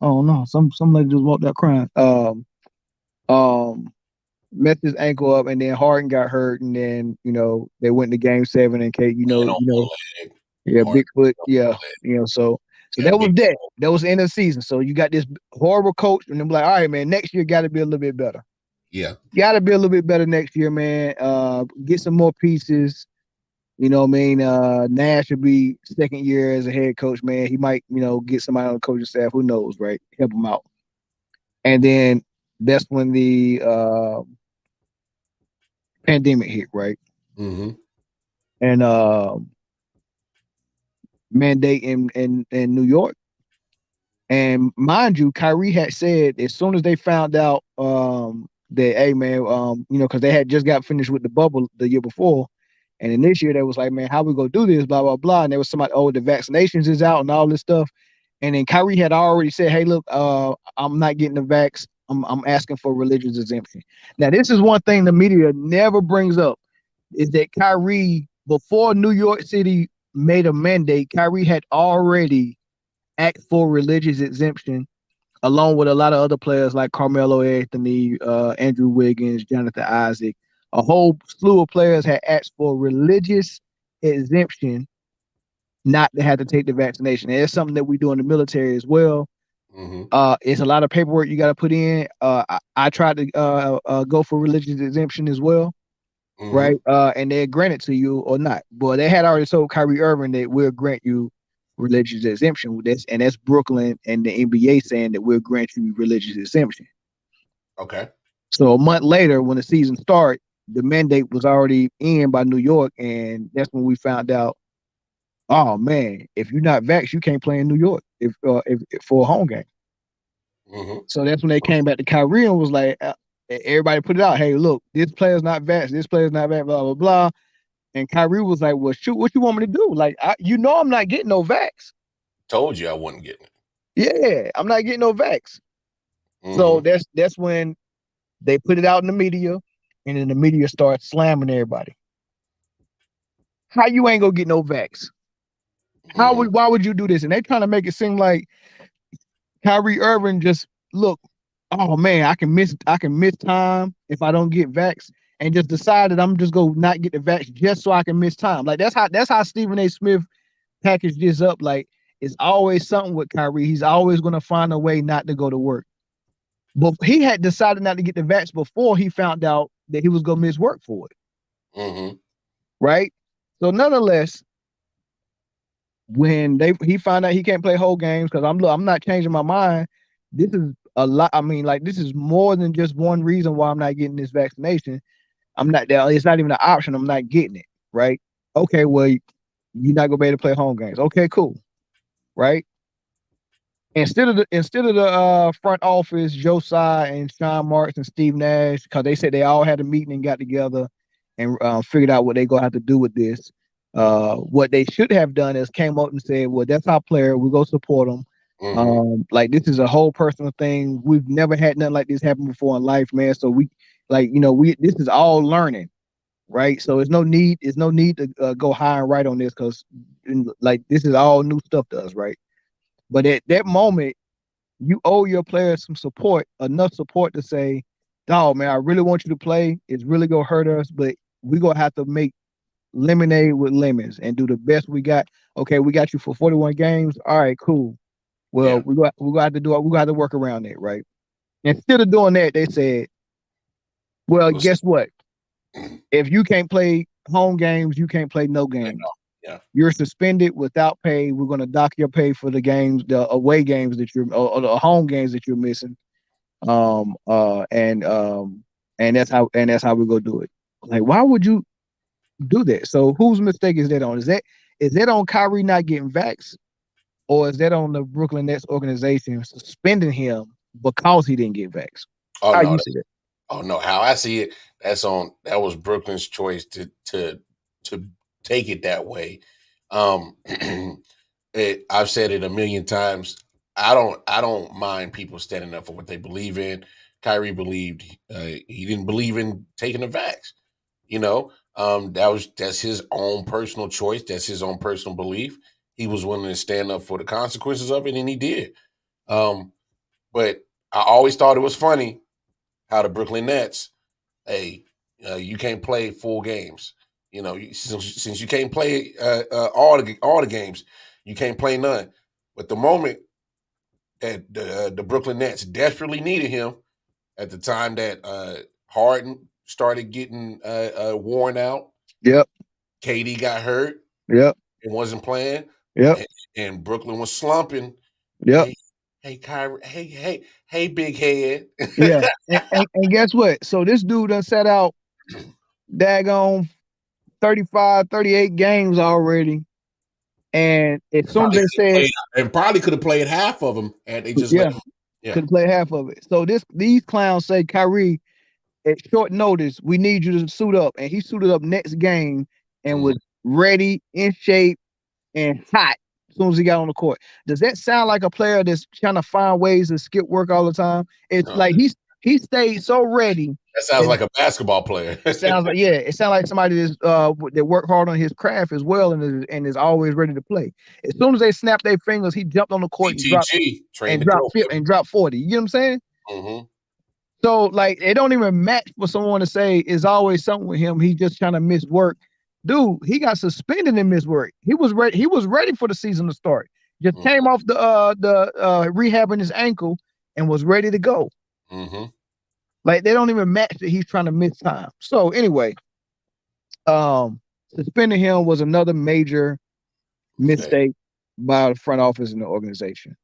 Oh no, some lady just walked out crying. Messed his ankle up, and then Harden got hurt, and then they went to Game 7, and Kate, Bigfoot, so that was that. That was the end of the season. So you got this horrible coach, and I'm like, all right, man, next year got to be a little bit better. Yeah, got to be a little bit better next year, man. Get some more pieces. You know what I mean? Nash will be second year as a head coach, man. He might, get somebody on the coaching staff. Who knows, right? Help him out. And then that's when the pandemic hit, right? And mandate in New York. And mind you, Kyrie had said as soon as they found out that, hey, man, because they had just got finished with the bubble the year before. And then this year they was like, man, how we gonna do this? Blah, blah, blah. And there was somebody, the vaccinations is out and all this stuff. And then Kyrie had already said, hey, look, I'm not getting the vax. I'm asking for religious exemption. Now, this is one thing the media never brings up, is that Kyrie, before New York City made a mandate, Kyrie had already asked for religious exemption along with a lot of other players like Carmelo Anthony, Andrew Wiggins, Jonathan Isaac. A whole slew of players had asked for religious exemption not to have to take the vaccination. And it's something that we do in the military as well. Mm-hmm. It's a lot of paperwork you got to put in. I tried to go for religious exemption as well, right? Mm-hmm. And they grant it to you or not. But they had already told Kyrie Irving that we'll grant you religious exemption with this, and that's Brooklyn and the NBA saying that we'll grant you religious exemption. Okay. So a month later, when the season started, the mandate was already in by New York, and that's when we found out. Oh man, if you're not vaxxed, you can't play in New York if for a home game. Mm-hmm. So that's when they came back to Kyrie and was like, everybody put it out. Hey, look, this player's not vaxxed. This player's not vaxxed. Blah blah blah. And Kyrie was like, well, shoot, what you want me to do? Like, I'm not getting no vax. Told you I wasn't getting it. Yeah, I'm not getting no vax. So Mm-hmm. that's when they put it out in the media, and then the media starts slamming everybody. How you ain't gonna get no vax? Mm-hmm. Why would you do this? And they trying to make it seem like Kyrie Irving just look, oh man, I can miss time if I don't get vax, and just decided I'm just gonna not get the vax just so I can miss time. Like that's how Stephen A. Smith packaged this up. Like it's always something with Kyrie. He's always gonna find a way not to go to work. But he had decided not to get the vax before he found out that he was gonna miss work for it. Mm-hmm. Right? So nonetheless, when he found out he can't play whole games, because I'm not changing my mind. This is a lot. I mean, like this is more than just one reason why I'm not getting this vaccination. I'm not there. It's not even an option. I'm not getting it. Right? Okay. Well, you're not gonna be able to play home games. Okay. Cool. Right? Instead of the front office, Joe Tsai and Sean Marks and Steve Nash, because they said they all had a meeting and got together and figured out what they gonna have to do with this. What they should have done is came up and said, "Well, that's our player. We go support him." Mm-hmm. Like this is a whole personal thing. We've never had nothing like this happen before in life, man. So we, like, we this is all learning, right? So there's no need to go high and right on this because, like, this is all new stuff to us, right? But at that moment, you owe your players some support, enough support to say, dog, man, I really want you to play. It's really gonna hurt us, but we're gonna have to make lemonade with lemons and do the best we got. Okay, we got you for 41 games. All right, cool. Well, Yeah. we got to have to do it. We got to work around it, right? Instead of doing that, they said, well, Listen. guess what? If you can't play home games, you can't play no Yeah. games. Yeah. You're suspended without pay. We're going to dock your pay for the games, the away games that or the home games that you're missing. Um, uh, and um, and that's how we go do it. Like, why would you do that? So, whose mistake is that on? Is that on Kyrie not getting vaxxed, or is that on the Brooklyn Nets organization suspending him because he didn't get vaxxed? Oh How no. you see that? Oh no. How I see it, that was Brooklyn's choice to take it that way. Um, I've said it a million times. I don't mind people standing up for what they believe in. Kyrie believed he didn't believe in taking the vax. You know, that's his own personal choice. That's his own personal belief. He was willing to stand up for the consequences of it, and he did. Um, but I always thought it was funny how the Brooklyn Nets, hey, you can't play full games. Since you can't play all the games, you can't play none. But the moment that the Brooklyn Nets desperately needed him, at the time that Harden started getting worn out, Yep, KD got hurt yep, and wasn't playing, yep, and Brooklyn was slumping. yep. Hey, hey, Kyrie, hey, big head. Yeah, and guess what? So this dude done set out daggone 35, 38 games already. And as soon as Probably they could have said, played, and probably could have played half of them, and they just let yeah, him. Yeah. could play half of it. So these clowns say, Kyrie, at short notice, we need you to suit up. And he suited up next game and Mhm. was ready, in shape, and hot as soon as he got on the court. Does that sound like a player that's trying to find ways to skip work all the time? It's No, like he stayed so ready. That sounds like a basketball player. It sounds like somebody that's that worked hard on his craft as well and is always ready to play. As soon as they snapped their fingers, he jumped on the court and dropped BTG, train to throw. and dropped 40. You know what I'm saying? Mm-hmm. So like it don't even match for someone to say it's always something with him. He's just trying to miss work. Dude, he got suspended and missed work. He was ready for the season to start. Just came off the rehabbing his ankle and was ready to go. Mm-hmm. Like they don't even match that he's trying to miss time. So anyway, suspending him was another major mistake by the front office and the organization.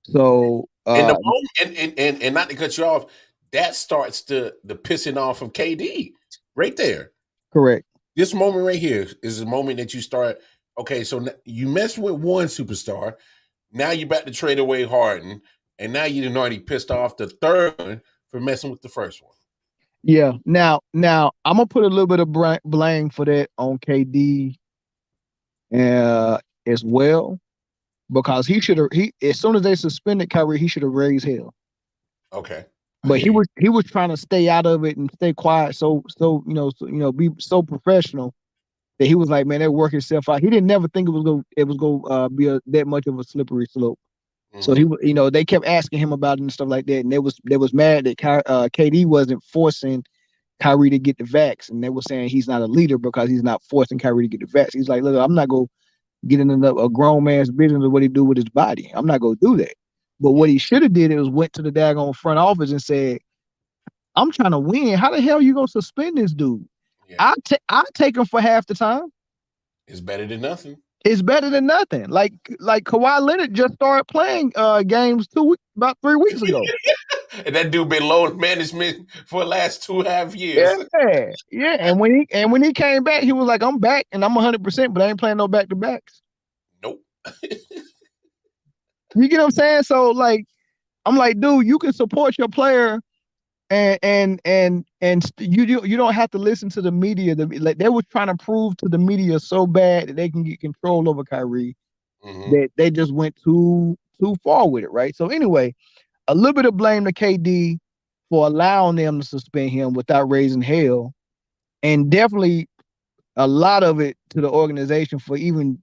So and the moment, and not to cut you off, that starts the pissing off of KD right there. Correct. This moment right here is the moment that you start. Okay, so you messed with one superstar. Now you're about to trade away Harden, and now you've already pissed off the third one for messing with the first one. Yeah. Now I'm gonna put a little bit of blame for that on KD, as well, because he should have. As soon as they suspended Kyrie, he should have raised hell. Okay. But he was trying to stay out of it and stay quiet, so be so professional that he was like, man, that work itself out. He didn't never think it was go be that much of a slippery slope. Mm-hmm. So he, they kept asking him about it and stuff like that, and they was mad that KD wasn't forcing Kyrie to get the vax, and they were saying he's not a leader because he's not forcing Kyrie to get the vax. He's like, look, I'm not gonna get into a grown man's business of what he do with his body. I'm not gonna do that. But what he should have did is went to the daggone front office and said, I'm trying to win. How the hell are you gonna suspend this dude? Yeah. I'll take him for half the time. It's better than nothing. It's better than nothing. Like Kawhi Leonard just started playing games about 3 weeks ago. And that dude been low management for the last 2.5 years. Yeah. And when he came back, he was like, I'm back and I'm 100%, but I ain't playing no back-to-backs. Nope. You get what I'm saying? So like, I'm like, dude, you can support your player, and you don't have to listen to the media. Like they were trying to prove to the media so bad that they can get control over Kyrie, that they just went too far with it, right? So anyway, a little bit of blame to KD for allowing them to suspend him without raising hell, and definitely a lot of it to the organization for even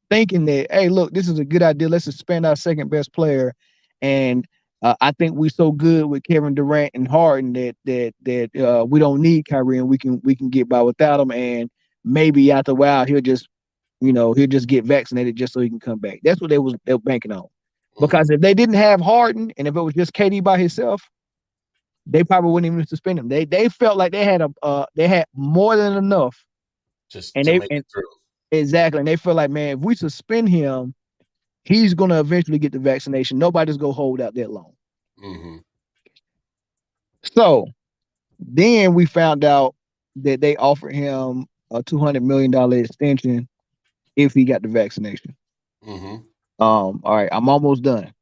thinking that, hey, look, this is a good idea. Let's suspend our second best player. And I think we're so good with Kevin Durant and Harden that we don't need Kyrie, and we can get by without him. And maybe after a while he'll just get vaccinated just so he can come back. That's what they were banking on. Because if they didn't have Harden and if it was just KD by himself, they probably wouldn't even suspend him. They felt like they had more than enough. Just to make it through. Exactly. And they feel like, man, if we suspend him, he's going to eventually get the vaccination. Nobody's going to hold out that long. Mm-hmm. So then we found out that they offered him a $200 million extension if he got the vaccination. Mm-hmm. All right, I'm almost done.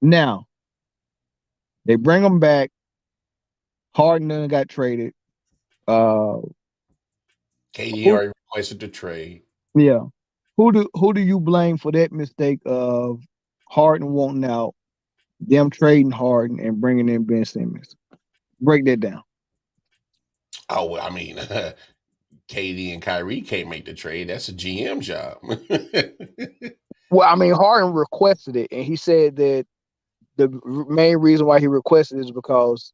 Now, they bring him back. Harden got traded. KD already requested the trade. Yeah. Who do you blame for that mistake of Harden wanting out, them trading Harden and bringing in Ben Simmons? Break that down. Oh, well, I mean, KD and Kyrie can't make the trade. That's a GM job. Well, I mean, Harden requested it, and he said that the main reason why he requested it is because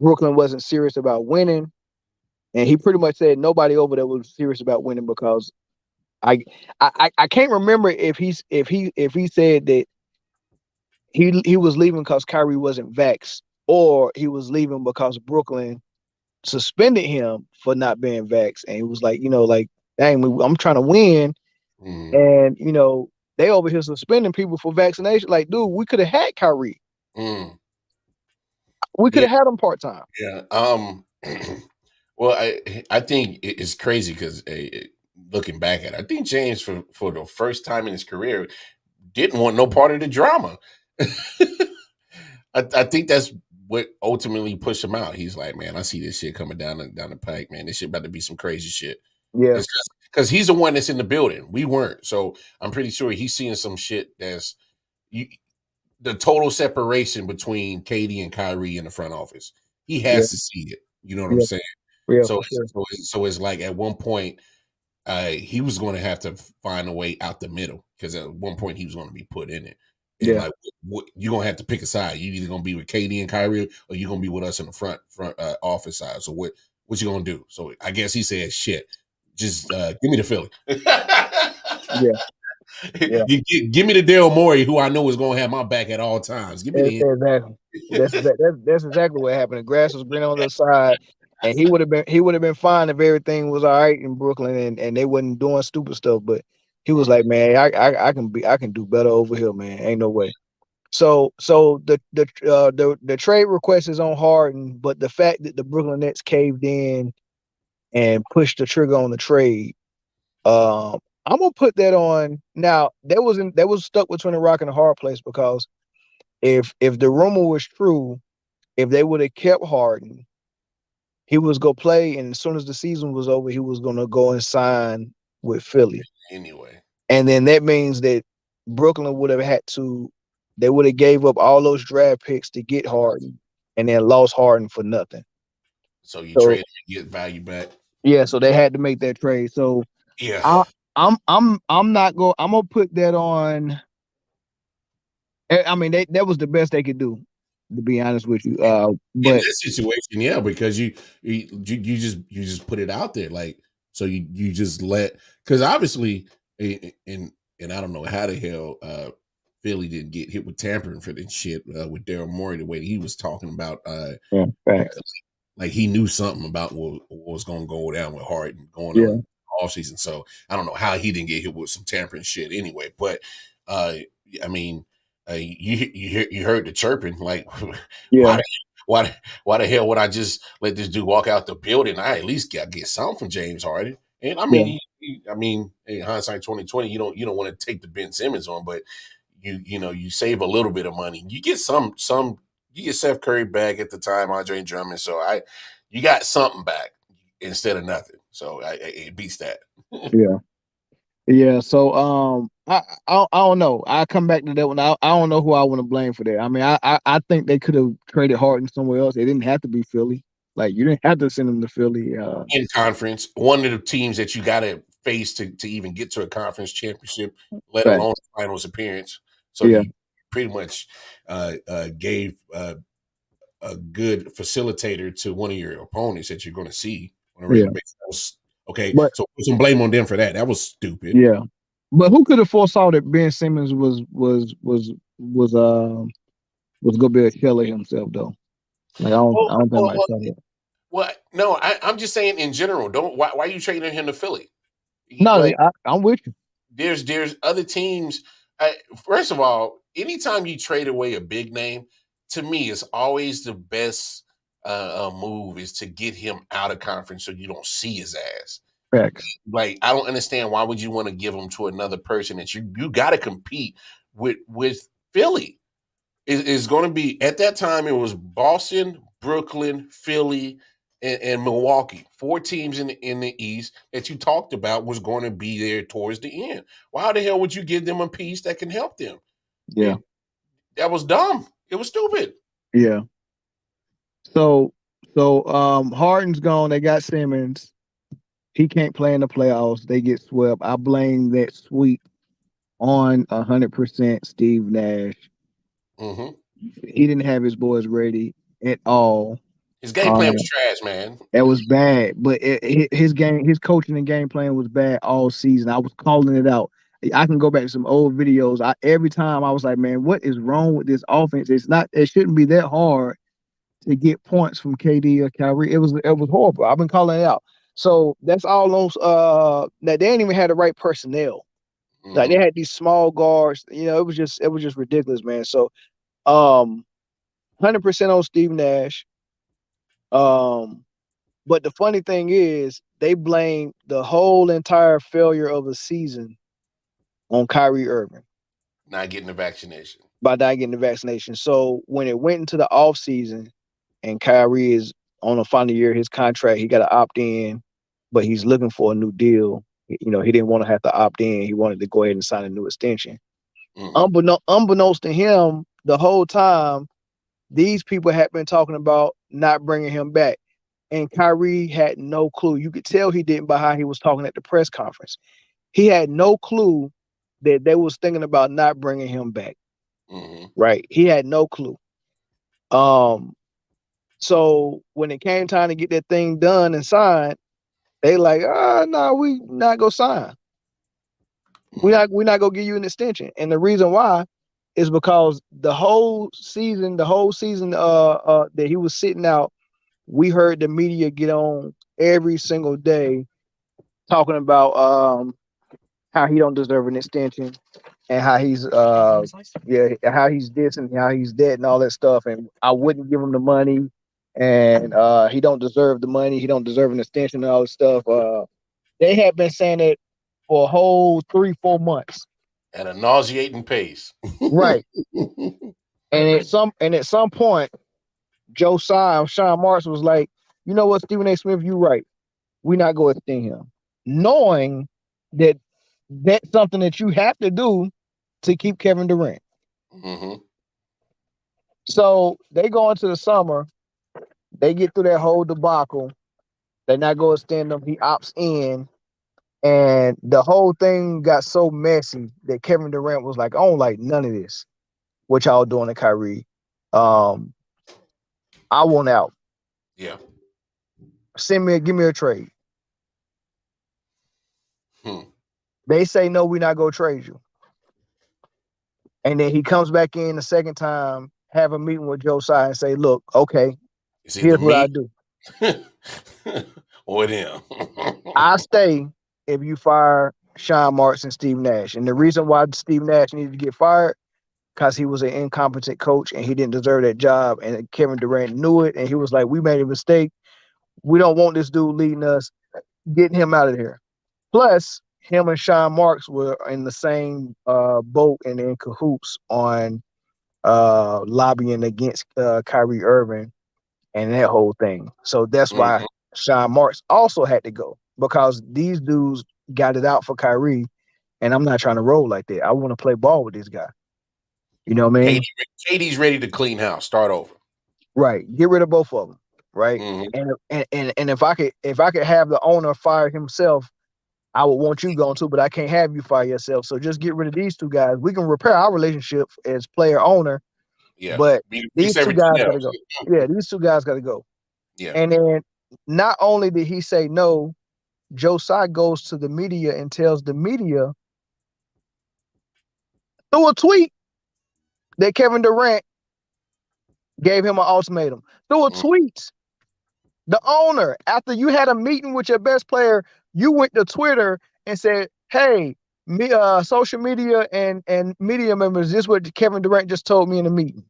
Brooklyn wasn't serious about winning, and he pretty much said nobody over there was serious about winning because I can't remember if he said that he was leaving because Kyrie wasn't vaxxed, or he was leaving because Brooklyn suspended him for not being vaxxed, and he was like, dang, I'm trying to win. And they over here suspending people for vaccination. Like, dude, we could have had Kyrie. We could have had him part-time. Yeah. Well, I think it's crazy because looking back at it, I think James for the first time in his career didn't want no part of the drama. I think that's what ultimately pushed him out. He's like, man, I see this shit coming down the pike, man. This shit about to be some crazy shit. Yeah. Because he's the one that's in the building. We weren't. So I'm pretty sure he's seeing some shit that's the total separation between KD and Kyrie in the front office. He Yeah, has to see it. You know what I'm yeah, saying? yeah, So for sure. so it's like at one point he was going to have to find a way out the middle because at one point he was going to be put in it. And Yeah, like, you're gonna have to pick a side. You either gonna be with KD and Kyrie, or you're gonna be with us in the front office side. So what you gonna do? So I guess he said, "Shit, just give me the Philly. yeah, yeah. Give me the Daryl Morey, who I know is gonna have my back at all times. Give me the." Exactly. That's exactly what happened. The grass was green on the other side, and he would have been fine if everything was all right in Brooklyn and they wasn't doing stupid stuff. But he was like, man, I can do better over here, man. Ain't no way. So the trade request is on Harden, but the fact that the Brooklyn Nets caved in and pushed the trigger on the trade, I'm gonna put that on. Now that was stuck between a rock and a hard place because if the rumor was true, if they would have kept Harden, he was gonna play, and as soon as the season was over, he was gonna go and sign with Philly. Anyway, And then that means that Brooklyn would have had to, they would have gave up all those draft picks to get Harden, and then lost Harden for nothing. so you So trade and get value back. yeah, so they had to make that trade. So Yeah. I, I'm not going. I'm gonna put that on. I mean, that was the best they could do, to be honest with you. In But this situation, yeah, because you just put it out there, like, so you just let, because obviously, and I don't know how the hell Philly didn't get hit with tampering for this shit with Daryl Morey, the way that he was talking about yeah, facts. like he knew something about what was going to go down with Harden going Yeah, on off season. So I don't know how he didn't get hit with some tampering shit anyway. But uh, I mean, you heard the chirping, like, yeah, why the, why the hell would I just let this dude walk out the building? I at least get something from James Harden. And I yeah, mean, I mean, in hindsight 2020, you don't want to take the Ben Simmons on, but you save a little bit of money. You get some you get Seth Curry back at the time, Andre Drummond. So you got something back instead of nothing. So it beats that. yeah. Yeah, so I don't know. I come back to that one. I don't know who I want to blame for that. I mean, I think they could have traded Harden somewhere else. It didn't have to be Philly. Like you didn't have to send him to Philly. In conference, one of the teams that you got to face to even get to a conference championship, let Fact. alone a finals appearance. So Yeah, you pretty much gave a good facilitator to one of your opponents that you're going to see on a yeah, regular basis. That was okay. but So put some blame on them for that. That was stupid. yeah, but who could have foresaw that Ben Simmons was gonna be a shell of himself though? Like I don't think Well, anybody well, saw that. well, no, I'm just saying in general. Don't why are you trading him to Philly? No, Like I'm with you. there's other teams. First of all, anytime you trade away a big name, to me, it's always the best move is to get him out of conference so you don't see his ass. Facts. Like I don't understand why would you want to give him to another person that you got to compete with Philly. Is going to be at that time. It was Boston, Brooklyn, Philly, and Milwaukee. Four teams in the East that you talked about was going to be there towards the end. Why the hell would you give them a piece that can help them? Yeah, That was dumb. It was stupid. yeah. So Harden's gone. They got Simmons. He can't play in the playoffs. They get swept. I blame that sweep on 100% Steve Nash. Hmm. He didn't have his boys ready at all. His game plan was Um, trash, man. that was bad. But his coaching and game plan was bad all season. I was calling it out. I can go back to some old videos. Every time I was like, man, what is wrong with this offense? It's not. It shouldn't be that hard to get points from KD or Kyrie. It was horrible. I've been calling it out. So that's all those. That they didn't even have the right personnel. Like they Hmm. had these small guards. It was just ridiculous, man. So 100% on Steve Nash. Um, but the funny thing is, they blame the whole entire failure of the season on Kyrie Irving Not getting the vaccination. by not getting the vaccination. So when it went into the off season and Kyrie is on the final year of his contract, he got to opt in, but he's looking for a new deal. He didn't want to have to opt in. He wanted to go ahead and sign a new extension. Hmm. Unbeknownst to him, the whole time, these people had been talking about not bringing him back. And Kyrie had no clue. You could tell he didn't by how he was talking at the press conference. He had no clue that they was thinking about not bringing him back. Mm-hmm. Right? He had no clue. Um, so when it came time to get that thing done and signed, they like, no, we not gonna sign. We're not gonna give you an extension. And the reason why is because the whole season that he was sitting out, we heard the media get on every single day talking about how he don't deserve an extension and how he's how he's this and how he's that and all that stuff, and I wouldn't give him the money, and he don't deserve the money, he don't deserve an extension and all this stuff. They have been saying it for a whole 3-4 months. At a nauseating pace. Right. And at some point, Sean Marks was like, you know what, Stephen A. Smith, you right. We're not going to extend him. Knowing that that's something that you have to do to keep Kevin Durant. Mm-hmm. So they go into the summer, they get through that whole debacle. They're not going to extend him. He opts in. And the whole thing got so messy that Kevin Durant was like, I don't like none of this. What y'all doing to Kyrie? I want out. Yeah. Give me a trade. They say, no, we're not going to trade you. And then he comes back in the second time, have a meeting with Josiah and say, look, okay, here's what I do. Or him. I stay if you fire Sean Marks and Steve Nash. And the reason why Steve Nash needed to get fired, because he was an incompetent coach and he didn't deserve that job. And Kevin Durant knew it. And he was like, we made a mistake. We don't want this dude leading us. Getting him out of here. Plus, him and Sean Marks were in the same boat and in cahoots on lobbying against Kyrie Irving and that whole thing. So that's why Sean Marks also had to go, because these dudes got it out for Kyrie, and I'm not trying to roll like that. I want to play ball with this guy. You know what I mean? KD's ready to clean house, start over. Right. Get rid of both of them. Right. And if I could have the owner fire himself, I would want you going too, but I can't have you fire yourself. So just get rid of these two guys. We can repair our relationship as player owner. Yeah. But these two guys gotta go. Yeah, these two guys gotta go. Yeah. And then not only did he say no, Josiah goes to the media and tells the media through a tweet that Kevin Durant gave him an ultimatum. Through a tweet. The owner, after you had a meeting with your best player, you went to Twitter and said, hey, social media and media members, this is what Kevin Durant just told me in a meeting.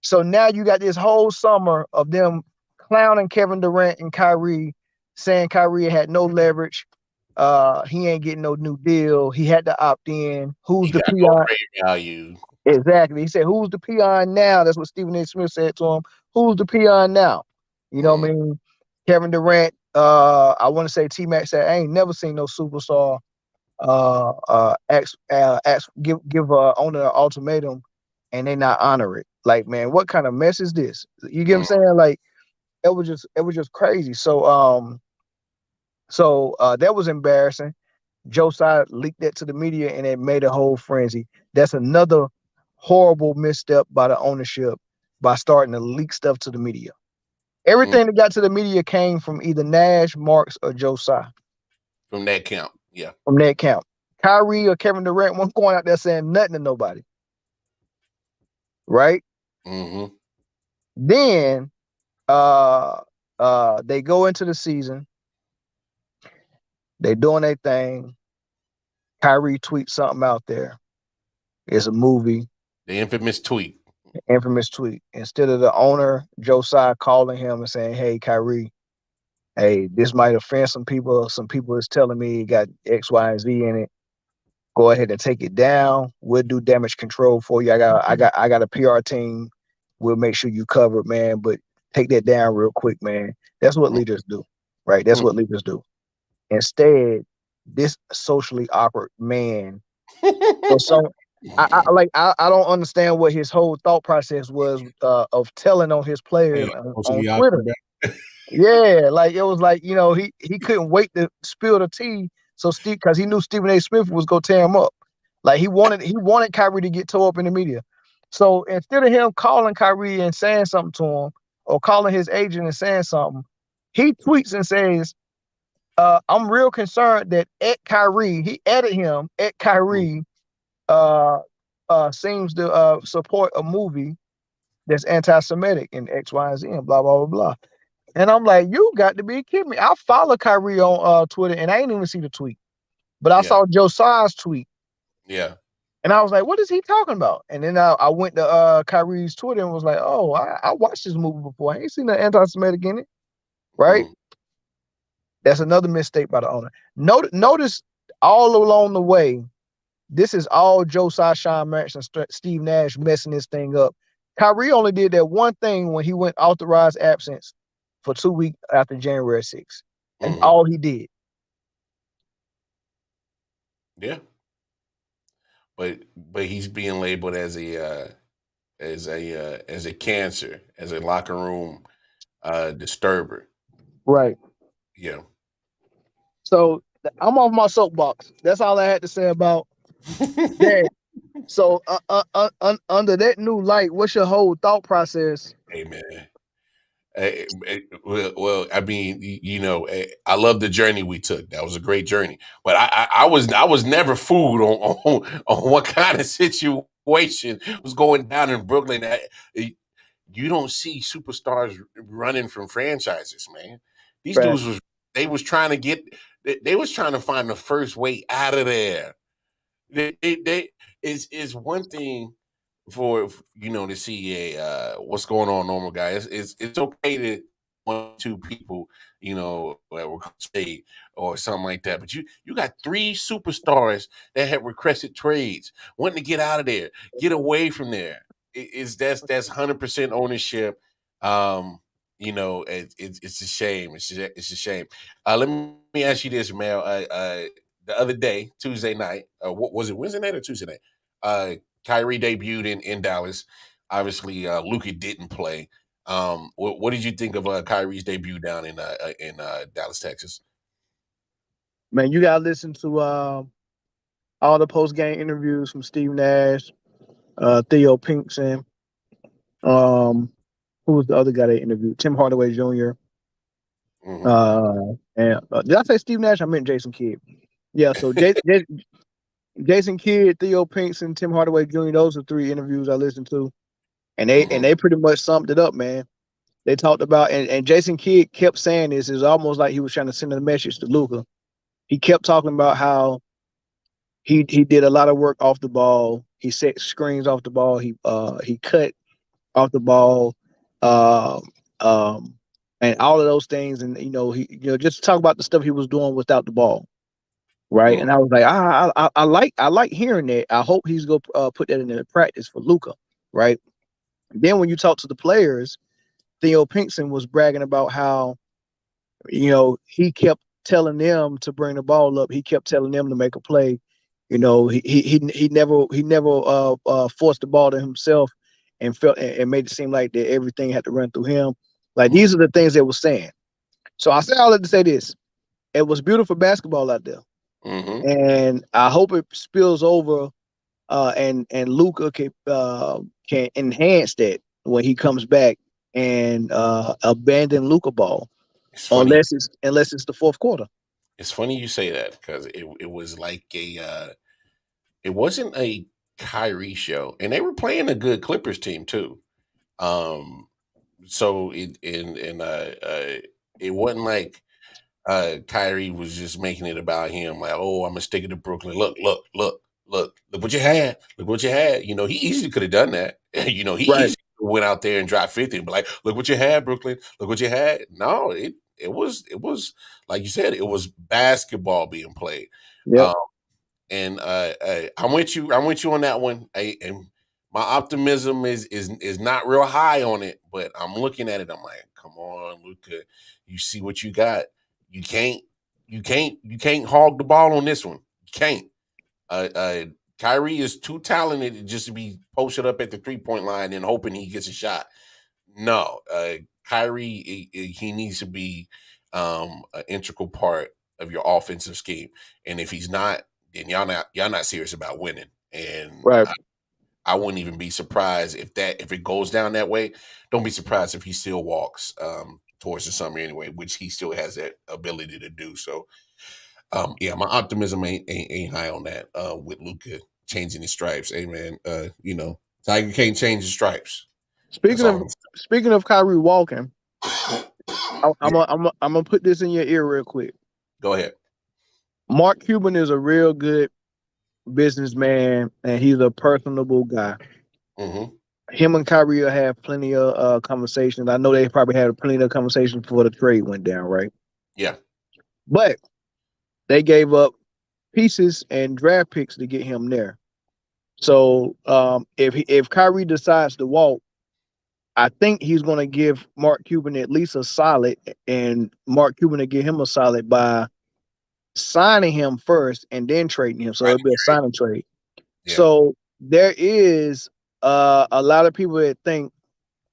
So now you got this whole summer of them clowning Kevin Durant and Kyrie, saying Kyrie had no leverage. He ain't getting no new deal. He had to opt in. Who's the PI? No value. Exactly. He said, who's the PI now? That's what Stephen A. Smith said to him. Who's the PI now? You know what I mean? Kevin Durant, I want to say T-Mac said, I ain't never seen no superstar give owner an ultimatum and they not honor it. Like, man, what kind of mess is this? You get what I'm saying? Like, it was just crazy. So that was embarrassing. Josiah leaked that to the media and it made a whole frenzy. That's another horrible misstep by the ownership by starting to leak stuff to the media. Everything that got to the media came from either Nash, Marks, or Josiah. From that count, yeah. From that count. Kyrie or Kevin Durant wasn't going out there saying nothing to nobody. Right? Then they go into the season. They doing their thing. Kyrie tweets something out there. It's a movie. The infamous tweet. Instead of the owner, Josiah, calling him and saying, hey, Kyrie, hey, this might offend some people. Some people is telling me it got X, Y, and Z in it. Go ahead and take it down. We'll do damage control for you. I got a PR team. We'll make sure you covered, man. But take that down real quick, man. That's what leaders do, right? That's what leaders do. Instead, this socially awkward man, I don't understand what his whole thought process was of telling on his players Hey, supposed to on be out Twitter. there. Yeah, like it was like, he couldn't wait to spill the tea. So Steve, because he knew Stephen A. Smith was gonna tear him up. Like he wanted Kyrie to get tore up in the media. So instead of him calling Kyrie and saying something to him, or calling his agent and saying something, he tweets and says, I'm real concerned that at Kyrie, he added him at Kyrie, uh, seems to support a movie that's anti-Semitic in X, Y, and Z, and blah blah blah blah. And I'm like, you got to be kidding me! I follow Kyrie on Twitter, and I ain't even see the tweet, but I Yeah, saw Josiah's tweet, yeah, and I was like, what is he talking about? And then I went to Kyrie's Twitter and was like, oh, I watched this movie before. I ain't seen the anti-Semitic in it, right? mm, That's another mistake by the owner. Notice all along the way, this is all Josiah, Sean Marks, and Steve Nash messing this thing up. Kyrie only did that one thing when he went authorized absence for 2 weeks after January 6th. And hmm, all he did. yeah. But he's being labeled as a cancer, as a locker room disturber. Right. Yeah. So I'm off my soapbox. That's all I had to say about that. So under that new light, what's your whole thought process? Hey man. Well, I mean, I love the journey we took. That was a great journey. But I was never fooled on what kind of situation was going down in Brooklyn. You don't see superstars running from franchises, man. These Right. dudes was trying to they was trying to find the first way out of there. They is one thing for to see a what's going on, normal guy. It's okay to one two people that were paid or something like that, but you got three superstars that had requested trades, wanting to get out of there, get away from there. That's 100% ownership. It's a shame. It's a shame. Let me ask you this, Mel. The other day, Tuesday night, what was it, Wednesday night or Tuesday night? Kyrie debuted in Dallas. Obviously, Luka didn't play. What did you think of Kyrie's debut down in Dallas, Texas? Man, you gotta listen to all the post game interviews from Steve Nash, Theo Pinkston, um, who was the other guy they interviewed? Tim Hardaway Jr. Hmm. And did I say Steve Nash? I meant Jason Kidd. Yeah, so Jason Kidd, Theo Pinkston, Tim Hardaway Jr. Those are three interviews I listened to, and they Hmm. pretty much summed it up, man. They talked about, and Jason Kidd kept saying this. It's almost like he was trying to send a message to Luka. He kept talking about how he did a lot of work off the ball. He set screens off the ball. He cut off the ball, um, um, and all of those things. And just talk about the stuff he was doing without the ball, right? Hmm. And I was like, I like hearing that. I hope he's gonna put that into practice for Luka, right? Then when you talk to the players, Theo Pinkston was bragging about how he kept telling them to bring the ball up. He kept telling them to make a play. He never forced the ball to himself and felt and made it seem like that everything had to run through him. Like Hmm. these are the things they were saying. So I say all that to say this: it was beautiful basketball out there, Hmm. and I hope it spills over. And Luka can enhance that when he comes back and abandon Luka ball It's funny. unless it's the fourth quarter. It's funny you say that because it was like it wasn't a Kyrie show, and they were playing a good Clippers team too. Um, so it wasn't like Kyrie was just making it about him, like, oh, I'm gonna stick it to Brooklyn. Look what you had. Look what you had. He easily could have done that. He Right. easily went out there and dropped 50 and be like, look what you had, Brooklyn. Look what you had. No, it was like you said, it was basketball being played. Yep. Um, and I'm with you. I'm with you on that one. And my optimism is not real high on it, but I'm looking at it. I'm like, come on, Luka, you see what you got. You can't hog the ball on this one. You can't. Kyrie is too talented just to be posted up at the 3-point line and hoping he gets a shot. No, Kyrie, he needs to be an integral part of your offensive scheme. And if he's not, then y'all not serious about winning. And Right. I wouldn't even be surprised if it goes down that way. Don't be surprised if he still walks towards the summer anyway, which he still has that ability to do. So yeah, my optimism ain't high on that with Luka changing his stripes. Hey man, Tiger can't change his stripes. Speaking of Kyrie walking, I'm Yeah. gonna put this in your ear real quick. Go ahead. Mark Cuban is a real good businessman, and he's a personable guy. Mm-hmm. Him and Kyrie will have plenty of conversations. I know they probably had plenty of conversations before the trade went down, right? Yeah. But they gave up pieces and draft picks to get him there. So if Kyrie decides to walk, I think he's going to give Mark Cuban at least a solid, and Mark Cuban to give him a solid by signing him first and then trading him. So it'll be a signing trade. Yeah. So there is a lot of people that think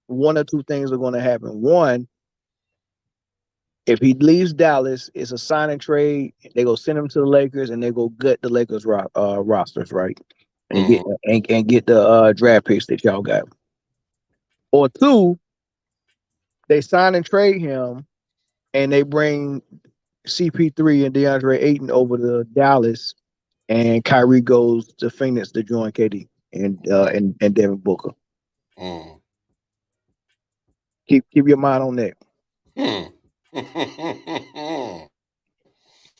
one or two things are going to happen. One, if he leaves Dallas, it's a sign and trade. They go send him to the Lakers, and they go gut the Lakers rosters, right? And get the draft picks that y'all got. Or two, they sign and trade him, and they bring CP3 and DeAndre Ayton over to Dallas, and Kyrie goes to Phoenix to join KD and Devin Booker. Keep your mind on that.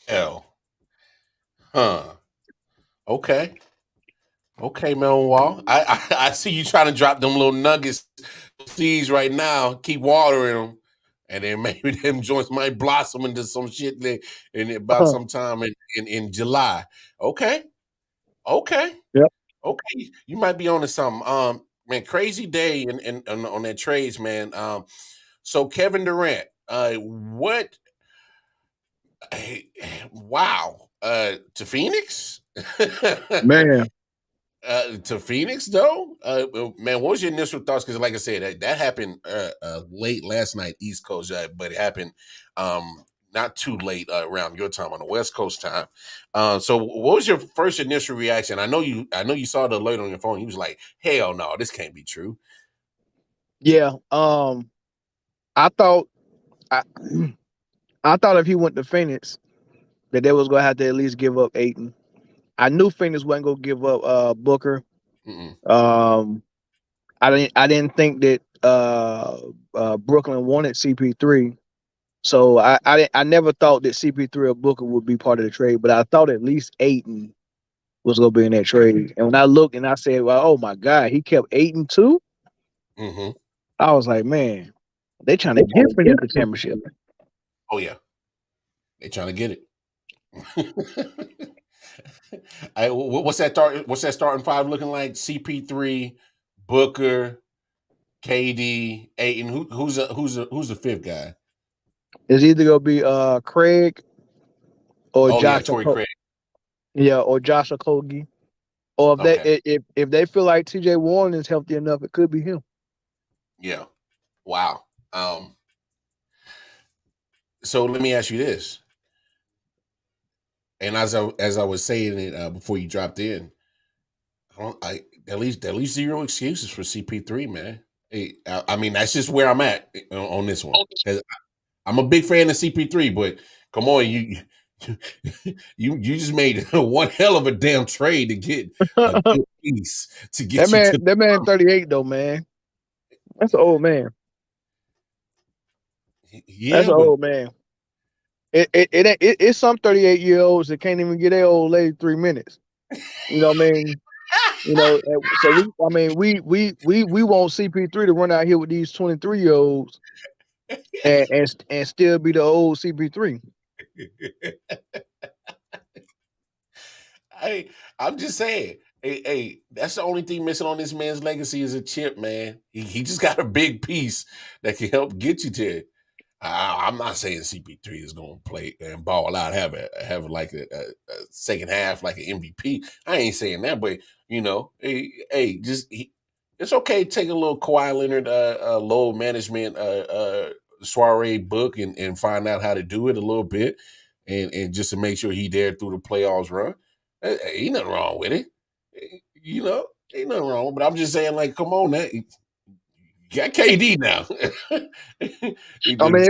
Hell. Huh. Okay. Okay, Melon Wall. I see you trying to drop them little nuggets, seeds right now. Keep watering them, and then maybe them joints might blossom into some shit in about sometime in July. Okay. Yep. Okay. You might be on to something. Man, crazy day in on that trades, man. So Kevin Durant, what? Wow. To Phoenix, Man. To Phoenix though, man, what was your initial thoughts? Because like I said, that happened late last night, East Coast, but it happened not too late around your time on the West Coast time. So, what was your first initial reaction? I know you saw the alert on your phone. You was like, "Hell no, this can't be true." Yeah. I thought I, I thought if he went to Phoenix, that they was gonna have to at least give up Ayton. I knew Phoenix wasn't gonna give up Booker. Mm-mm. I didn't think that Brooklyn wanted CP3. So I never thought that CP3 or Booker would be part of the trade, but I thought at least Ayton was gonna be in that trade. And when I looked and I said, "Well, oh my God, he kept Ayton too," I was like, "Man, they trying to get Phoenix the championship." Oh yeah, they trying to get it. What's that starting five looking like? CP3, Booker, KD, Ayton. Who's the fifth guy? It's either gonna be Craig or Oh yeah, Josh Torrey Craig. or Josh Okogie. Or if they feel like TJ Warren is healthy enough, it could be him. Yeah. Wow. So let me ask you this. And as I was saying it before you dropped in, at least zero excuses for CP3, man. Hey, I mean that's just where I'm at on this one. 'Cause I'm a big fan of CP3, but come on, you just made one hell of a damn trade to get a good piece to get that man 38 though, man. That's an old man. Yeah, that's an old man. It's some 38-year-olds that can't even get their old lady 3 minutes. You know what I mean? So we want CP3 to run out here with these 23-year-olds and still be the old CP3. I'm just saying. Hey, that's the only thing missing on this man's legacy is a chip, man. He just got a big piece that can help get you there. I'm not saying CP3 is going to play and ball out, have like a second half like an MVP. I ain't saying that, but it's okay to take a little Kawhi Leonard load management soiree book and find out how to do it a little bit, and just to make sure he there through the playoffs run. Ain't nothing wrong with it, ain't nothing wrong. But I'm just saying, like, come on, now. You got KD now. I mean,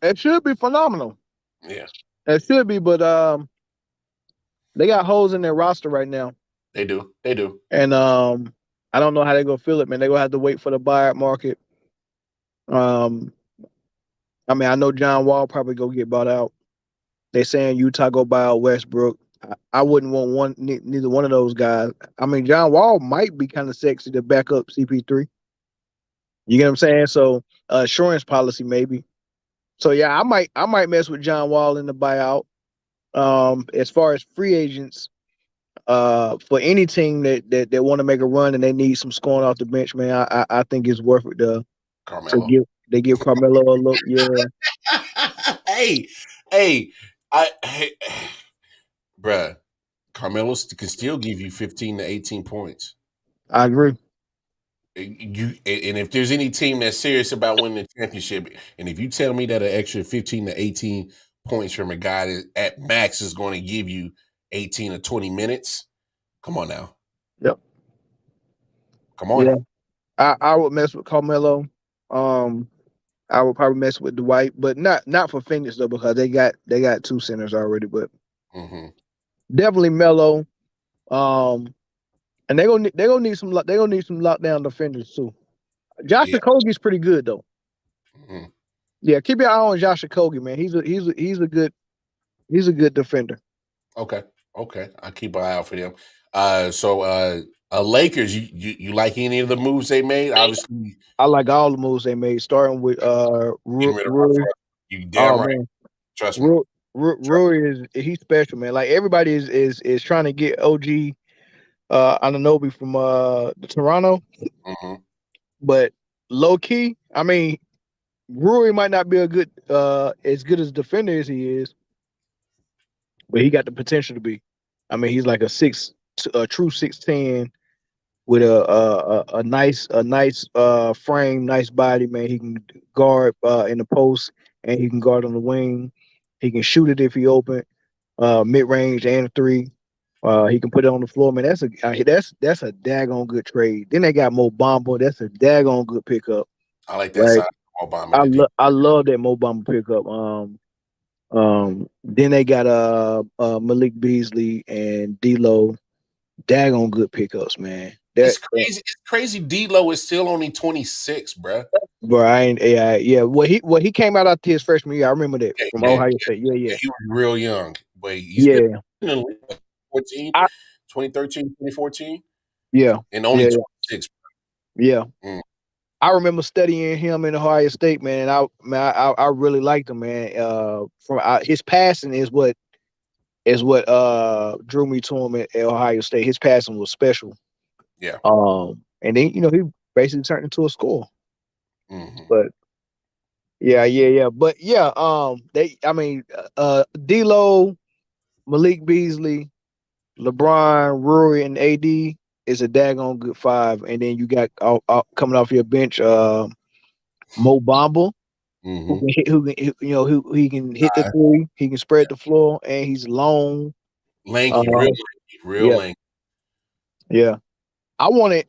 it should be phenomenal. Yeah, it should be, but they got holes in their roster right now, they do, and I don't know how they're gonna feel it, man. They're gonna have to wait for the buyout market. I mean, I know John Wall probably go get bought out. They saying Utah go buy out Westbrook. I wouldn't want neither one of those guys. I mean, John Wall might be kind of sexy to back up CP3. You get what I'm saying? So assurance policy maybe. So yeah, I might mess with John Wall in the buyout. As far as free agents, for any team that want to make a run and they need some scoring off the bench, man, I think it's worth it to Carmelo. give Carmelo a look. Yeah. hey, bruh, Carmelo can still give you 15 to 18 points. I agree. And if there's any team that's serious about winning the championship, and if you tell me that an extra 15 to 18 points from a guy that at max is going to give you 18 or 20 minutes, come on now. Yep. Come on. Yeah. I would mess with Carmelo. I would probably mess with Dwight, but not for Phoenix though, because they got two centers already. But definitely Melo. And they're gonna need some lockdown defenders too. Josh Okogie's pretty good though. Yeah, keep your eye on Josh Okogie, man. He's a good defender. Okay. I'll keep an eye out for them. Lakers, you like any of the moves they made? Obviously, I like all the moves they made, starting with Rui. You damn right. Man. Trust me. Rui he's special, man. Like everybody is trying to get OG I.O.W from Toronto. But low key, I mean, Rui might not be as good as a defender as he is, but he got the potential to be. I mean, he's like a true 6'10" with a nice frame, nice body, man. He can guard in the post and he can guard on the wing. He can shoot it if he open, mid range and three. He can put it on the floor, man. That's a daggone good trade. Then they got Mo Bamba. That's a daggone good pickup. I like that side of Mo Bamba. I love that Mo Bamba pickup. Then they got Malik Beasley and D-Lo. Daggone good pickups, man. It's crazy. It's crazy. D-Lo is still only 26, bro. Bro, yeah. Well, he came out after his freshman year. I remember that from Ohio State. Yeah. He was real young, but he's been in the league 2013, 2014. Yeah. And only 26. Yeah. I remember studying him in Ohio State, man. I really liked him, man. From his passing is what drew me to him at Ohio State. His passing was special. Yeah. And then he basically turned into a scorer. But yeah. But yeah, D-Lo, Malik Beasley, LeBron, Rui, and AD is a daggone good five. And then you got coming off your bench, Mo Bamba, who can hit the three, he can spread the floor, and he's long, lanky, real lanky. Yeah. I wanted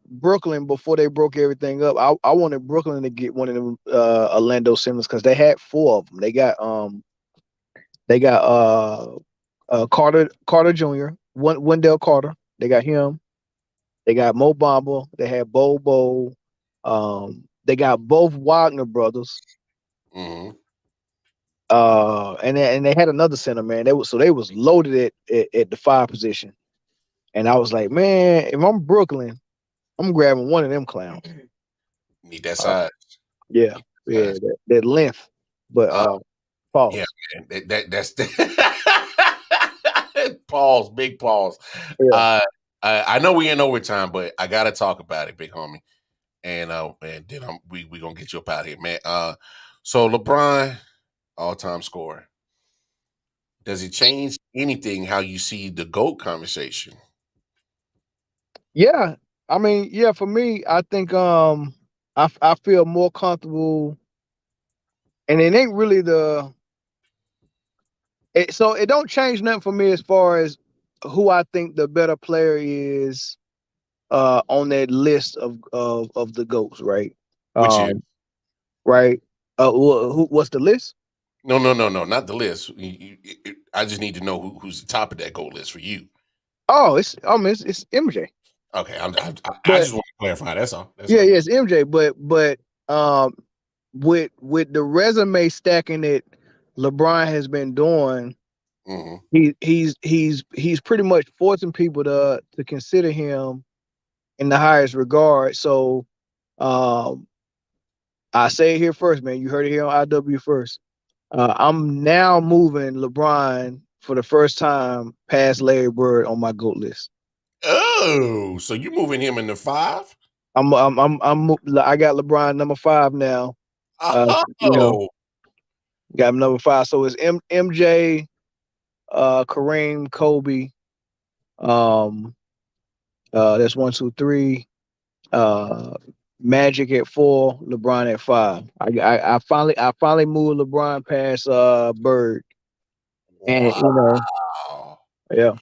Brooklyn before they broke everything up. I wanted Brooklyn to get one of them Orlando Simmons because they had four of them. They got Carter Jr., Wendell Carter. They got him. They got Mo Bamba. They had Bobo. They got both Wagner brothers. And they had another center, man. They was loaded at the five position. And I was like, man, if I'm Brooklyn, I'm grabbing one of them clowns. Need that size. That length. But pause. Yeah, man. That's pause, big pause. Yeah. I know we in overtime, but I gotta talk about it, big homie. and then we gonna get you up out of here, man. So LeBron, all-time scorer. Does it change anything how you see the GOAT conversation? Yeah, I mean, yeah, for me, I think I feel more comfortable, and it ain't really so it don't change nothing for me as far as who I think the better player is on that list of the goats, right? Which is Um, right. What's the list? no, not the list. I just need to know who's the top of that GOAT list for you. Oh, it's MJ. Okay, I But just want to clarify. That's all. That's yeah, all. yeah, it's MJ. But with the resume stacking that LeBron has been doing, Hmm. he's pretty much forcing people to consider him in the highest regard. So um, I say it here first, man. You heard it here on I.W. first. I'm now moving LeBron for the first time past Larry Bird on my GOAT list. Oh, so you moving him into 5? I got LeBron number 5 now. You know, Oh, got him number 5. So it's MJ, Kareem, Kobe. Um, that's 1, 2, 3. Uh, Magic at 4, LeBron at 5. I finally moved LeBron past Bird, and wow. yeah,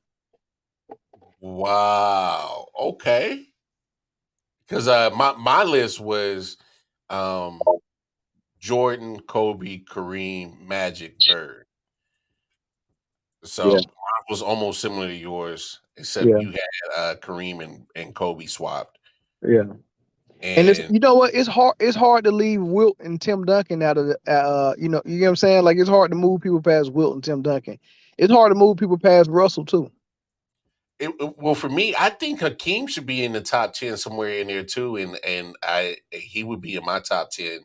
Wow. Okay. Because my list was um Jordan, Kobe, Kareem, Magic, Bird. So yeah, mine was almost similar to yours, except yeah, you had Kareem and Kobe swapped. yeah. And it's, And you know what? It's hard to leave Wilt and Tim Duncan out of the you get what I'm saying? Like, it's hard to move people past Wilt and Tim Duncan. It's hard to move people past Russell too. well, for me, I think Hakeem should be in the top 10 somewhere in there too, and he would be in my top 10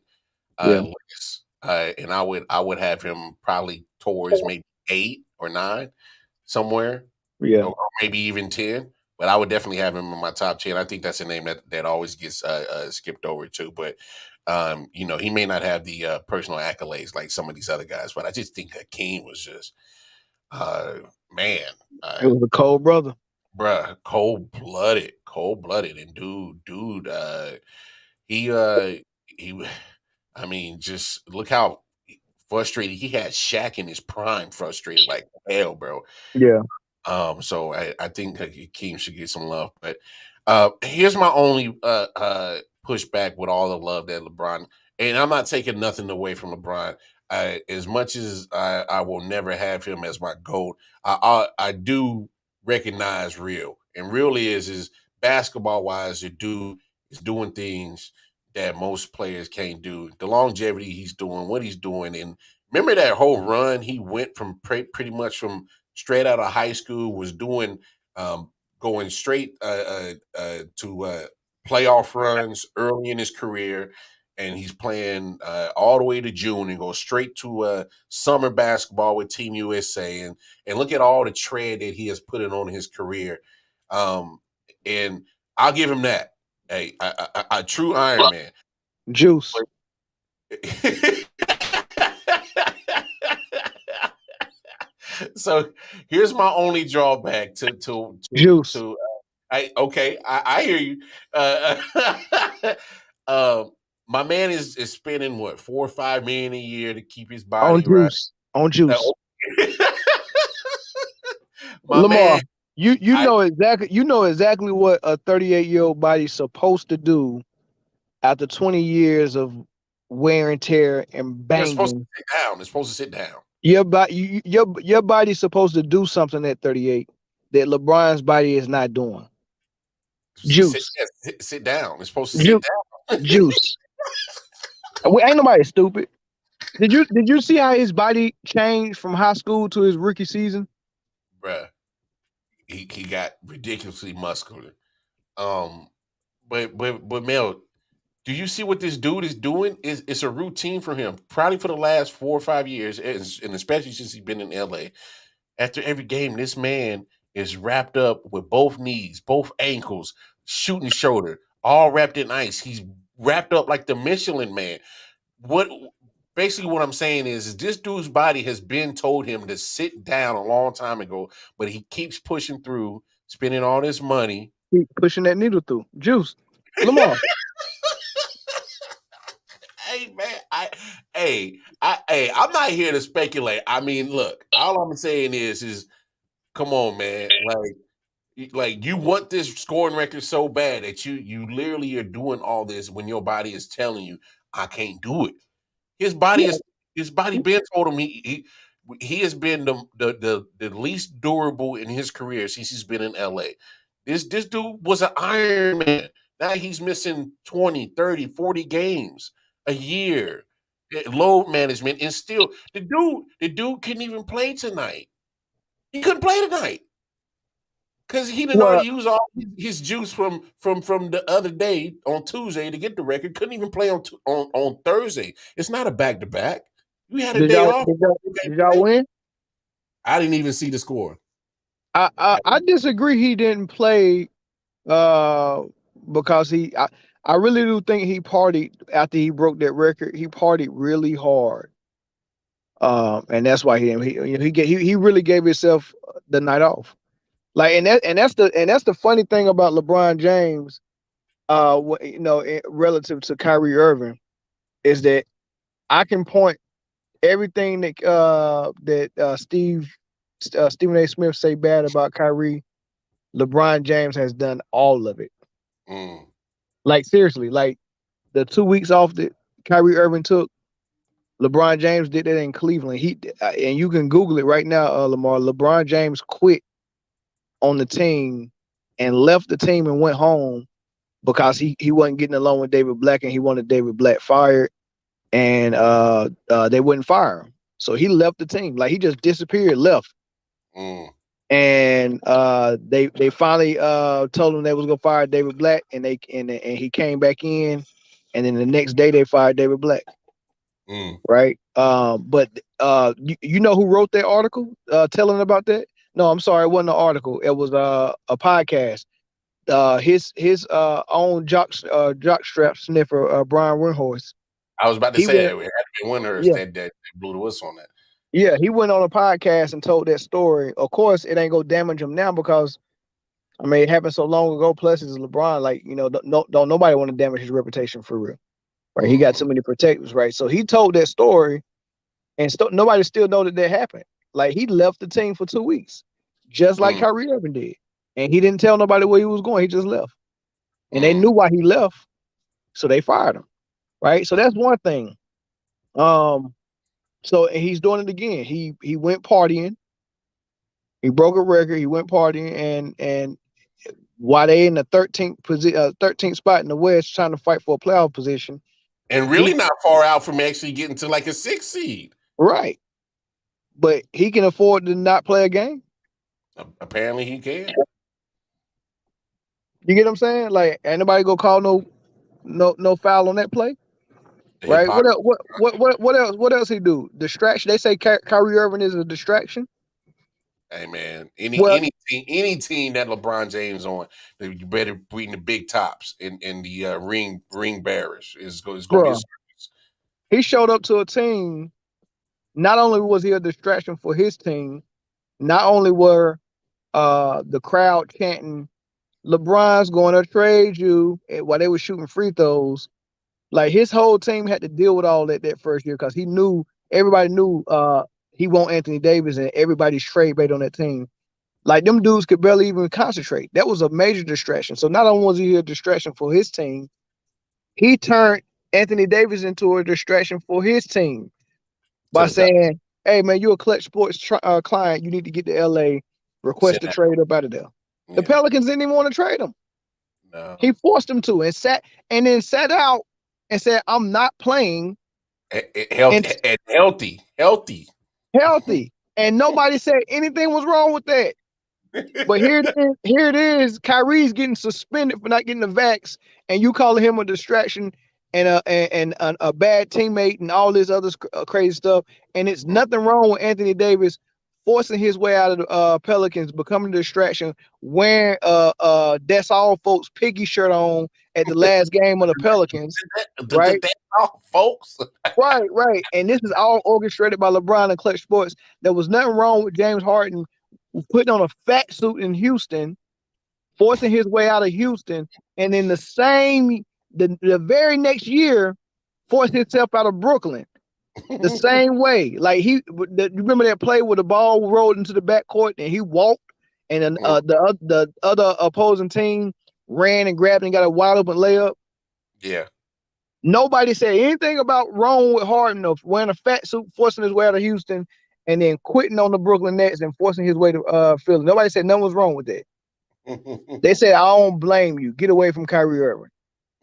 Yeah, list. And I would have him probably towards maybe 8 or 9 somewhere, yeah. or maybe even 10. But I would definitely have him in my top 10. I think that's a name that always gets skipped over too. But he may not have the personal accolades like some of these other guys, but I just think Hakeem was just uh, man. It was a cold brother. Bruh, cold blooded, and dude, he, uh, he, I mean, just look how frustrated he had. Shaq in his prime, frustrated like hell, bro. Yeah. So I think Hakeem should get some love, but here's my only pushback with all the love that LeBron, and I'm not taking nothing away from LeBron. As much as I will never have him as my GOAT, I do recognize real, and real is basketball wise, the dude is doing things that most players can't do. The longevity he's doing, what he's doing, and remember that whole run he went from pretty much from straight out of high school, was doing going straight to playoff runs early in his career, and he's playing all the way to June and goes straight to summer basketball with Team USA, and look at all the tread that he has put in on his career, and I'll give him that. Hey, a true Iron Man. Juice. So here's my only drawback to Juice. I hear you. Um, my man is spending what 4 or 5 million a year to keep his On body right. juice. On juice. My Lamar, man, you I know exactly what a 38-year-old body's supposed to do after 20 years of wear and tear and you're supposed to banging. sit down. It's supposed to sit down. Your body's supposed to do something at 38 that LeBron's body is not doing. Sit, Juice. sit down. It's supposed to sit Ju- down. Juice. Ain't nobody stupid. Did you see how his body changed from high school to his rookie season? Bruh, he got ridiculously muscular. Um, but Mel, do you see what this dude is doing? It's a routine for him, probably for the last 4 or 5 years, and especially since he's been in LA. After every game, this man is wrapped up with both knees, both ankles, shooting shoulder, all wrapped in ice. He's wrapped up like the Michelin Man. What basically what I'm saying is this dude's body has been told him to sit down a long time ago, but he keeps pushing through, spending all this money. Keep pushing that needle through. Juice. Lamar. Hey man, I'm not here to speculate. I mean, look, all I'm saying is come on, man. Like you want this scoring record so bad that you literally are doing all this when your body is telling you, I can't do it. His body Yeah. is his body been told him he has been the least durable in his career since he's been in LA. This dude was an Iron Man. Now he's missing 20, 30, 40 games a year. Load management, and still the dude couldn't even play tonight. He couldn't play tonight. Because he didn't Well, already use all his juice from the other day on Tuesday to get the record. Couldn't even play on Thursday. It's not a back to back. You had a did day y'all off. did y'all, You can't did y'all play. win? I didn't even see the score. I disagree. He didn't play uh because I really do think he partied after he broke that record. He partied really hard. And that's why he really gave himself the night off. Like and that's the funny thing about LeBron James, relative to Kyrie Irving, is that I can point everything that Stephen A. Smith say bad about Kyrie. LeBron James has done all of it. Mm. Like seriously, like the 2 weeks off that Kyrie Irving took, LeBron James did that in Cleveland. And you can Google it right now, Lamar. LeBron James quit on the team and left the team and went home because he wasn't getting along with David Black and he wanted David Black fired, and they wouldn't fire him. So he left the team. Like he just disappeared, left. Mm. And they finally told him they was gonna fire David Black, and he came back in, and then the next day they fired David Black. Mm. Right. But you know who wrote that article telling about that? No, I'm sorry, it wasn't an article. It was a podcast. His own jockstrap sniffer, Brian Windhorst. I was about to He say went, that it had to be Windhurst yeah, that blew the whistle on that. yeah, he went on a podcast and told that story. Of course, it ain't gonna damage him now because I mean it happened so long ago. Plus, it's LeBron. Like don't nobody want to damage his reputation for real, right? He got Mm. too many protectors, right? So he told that story, and nobody still know that happened. Like he left the team for 2 weeks, just like Mm. Kyrie Irving did, and he didn't tell nobody where he was going. He just left, and they Mm. knew why he left, so they fired him, right? So that's one thing. So and he's doing it again. He went partying. He broke a record. He went partying, and while they in the 13th spot in the West, trying to fight for a playoff position, And he really not far out from actually getting to like a 6 seed. right, but he can afford to not play a game. Apparently he can. You get what I'm saying? Like, ain't nobody gonna call no foul on that play, The right? What else? hypocrisy. What else? What else he do? Distraction. They say Kyrie Irving is a distraction. Hey man, Well, any team that LeBron James on, you better beating the big tops in the ring bearers. It's going to be a bro, circus. he showed up to a team. Not only was he a distraction for his team, not only were the crowd chanting, "LeBron's going to trade you," while they were shooting free throws. Like his whole team had to deal with all that first year because everybody knew he won Anthony Davis and everybody's trade bait on that team. Like them dudes could barely even concentrate. That was a major distraction. So not only was he a distraction for his team, he turned Anthony Davis into a distraction for his team To by the top. saying, "Hey man, you're a Clutch Sports client. You need to get to LA, request Said a that. trade up out of there." The Yeah. Pelicans didn't even want to trade him. No. He forced him to and then sat out and said, "I'm not playing." And Healthy. healthy. And nobody said anything was wrong with that. But here it is. Kyrie's getting suspended for not getting the vax, and you calling him a distraction and a bad teammate and all this other crazy stuff. And it's nothing wrong with Anthony Davis forcing his way out of the Pelicans, becoming a distraction, wearing That's All Folks piggy shirt on at the last game of the Pelicans, right? That's all, folks. Right. And this is all orchestrated by LeBron and Clutch Sports. There was nothing wrong with James Harden putting on a fat suit in Houston, forcing his way out of Houston, and then the very next year, forced himself out of Brooklyn. The same way. Like you remember that play where the ball rolled into the backcourt and he walked, and then the other opposing team ran and grabbed and got a wide open layup. Yeah. Nobody said anything about wrong with Harden of wearing a fat suit, forcing his way out of Houston, and then quitting on the Brooklyn Nets and forcing his way to Philly. Nobody said nothing was wrong with that. They said, I don't blame you. Get away from Kyrie Irving.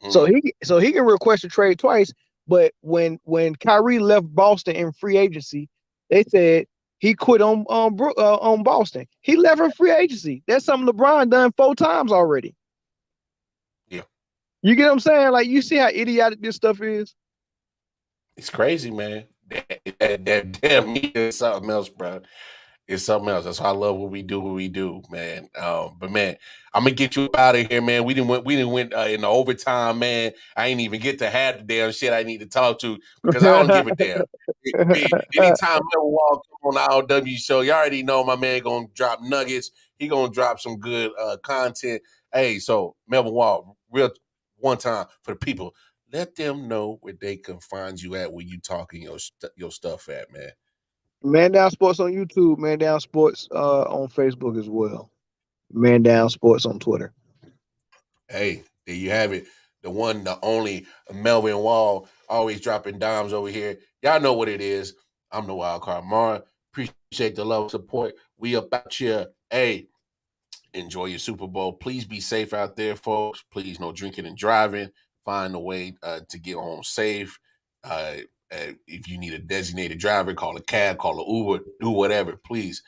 So he can request a trade twice. But when Kyrie left Boston in free agency, they said he quit on Boston. He left in free agency. That's something LeBron done 4 times already. Yeah. You get what I'm saying? Like, you see how idiotic this stuff is? It's crazy, man. That damn me is something else, bro. It's something else. That's why I love what we do, man. But man, I'm gonna get you out of here, man. We didn't went in the overtime, man. I ain't even get to have the damn shit I need to talk to because I don't give a damn. Anytime Melvin Wall come on the I.O.W show, you already know my man gonna drop nuggets. He gonna drop some good content. Hey, so Melvin Wall, real one time for the people, let them know where they can find you at, where you talking your stuff at, man. Man Down Sports on YouTube, Man Down Sports on Facebook as well. Man Down Sports on Twitter. Hey, there you have it. The one, the only Melvin Wall, always dropping dimes over here. Y'all know what it is. I'm the Wild Card Mara. Appreciate the love and support. We about here. Hey, enjoy your Super Bowl. Please be safe out there, folks. Please, no drinking and driving. Find a way to get home safe. If you need a designated driver, call a cab, call an Uber, do whatever, please.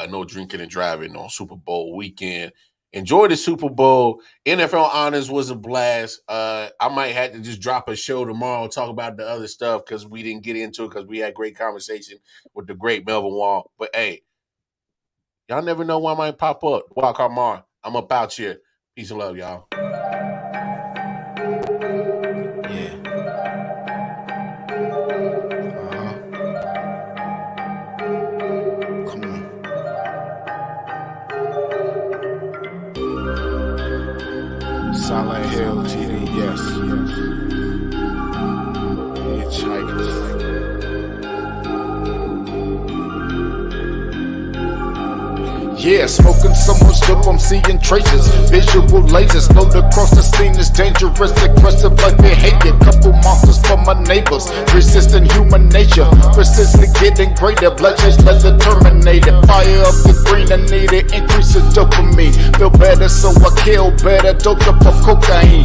No drinking and driving on Super Bowl weekend. Enjoy the Super Bowl. NFL Honors was a blast. I might have to just drop a show tomorrow, talk about the other stuff because we didn't get into it because we had great conversation with the great Melvin Wall. But hey, y'all never know when I might pop up. Wild Card Mar, I'm up out here. Peace and love, y'all. Silent Hill TV, yes. Hitchhikers. Yeah, smoking someone's dope, I'm seeing traces. Visual lasers, load across the scene is dangerous. Aggressive like behavior, couple monsters from my neighbors. Resisting human nature, persistently getting greater. Bloodshed like the Terminator. Fire up the green, I need it, increase the dopamine. Feel better, so I kill better, doped up of cocaine.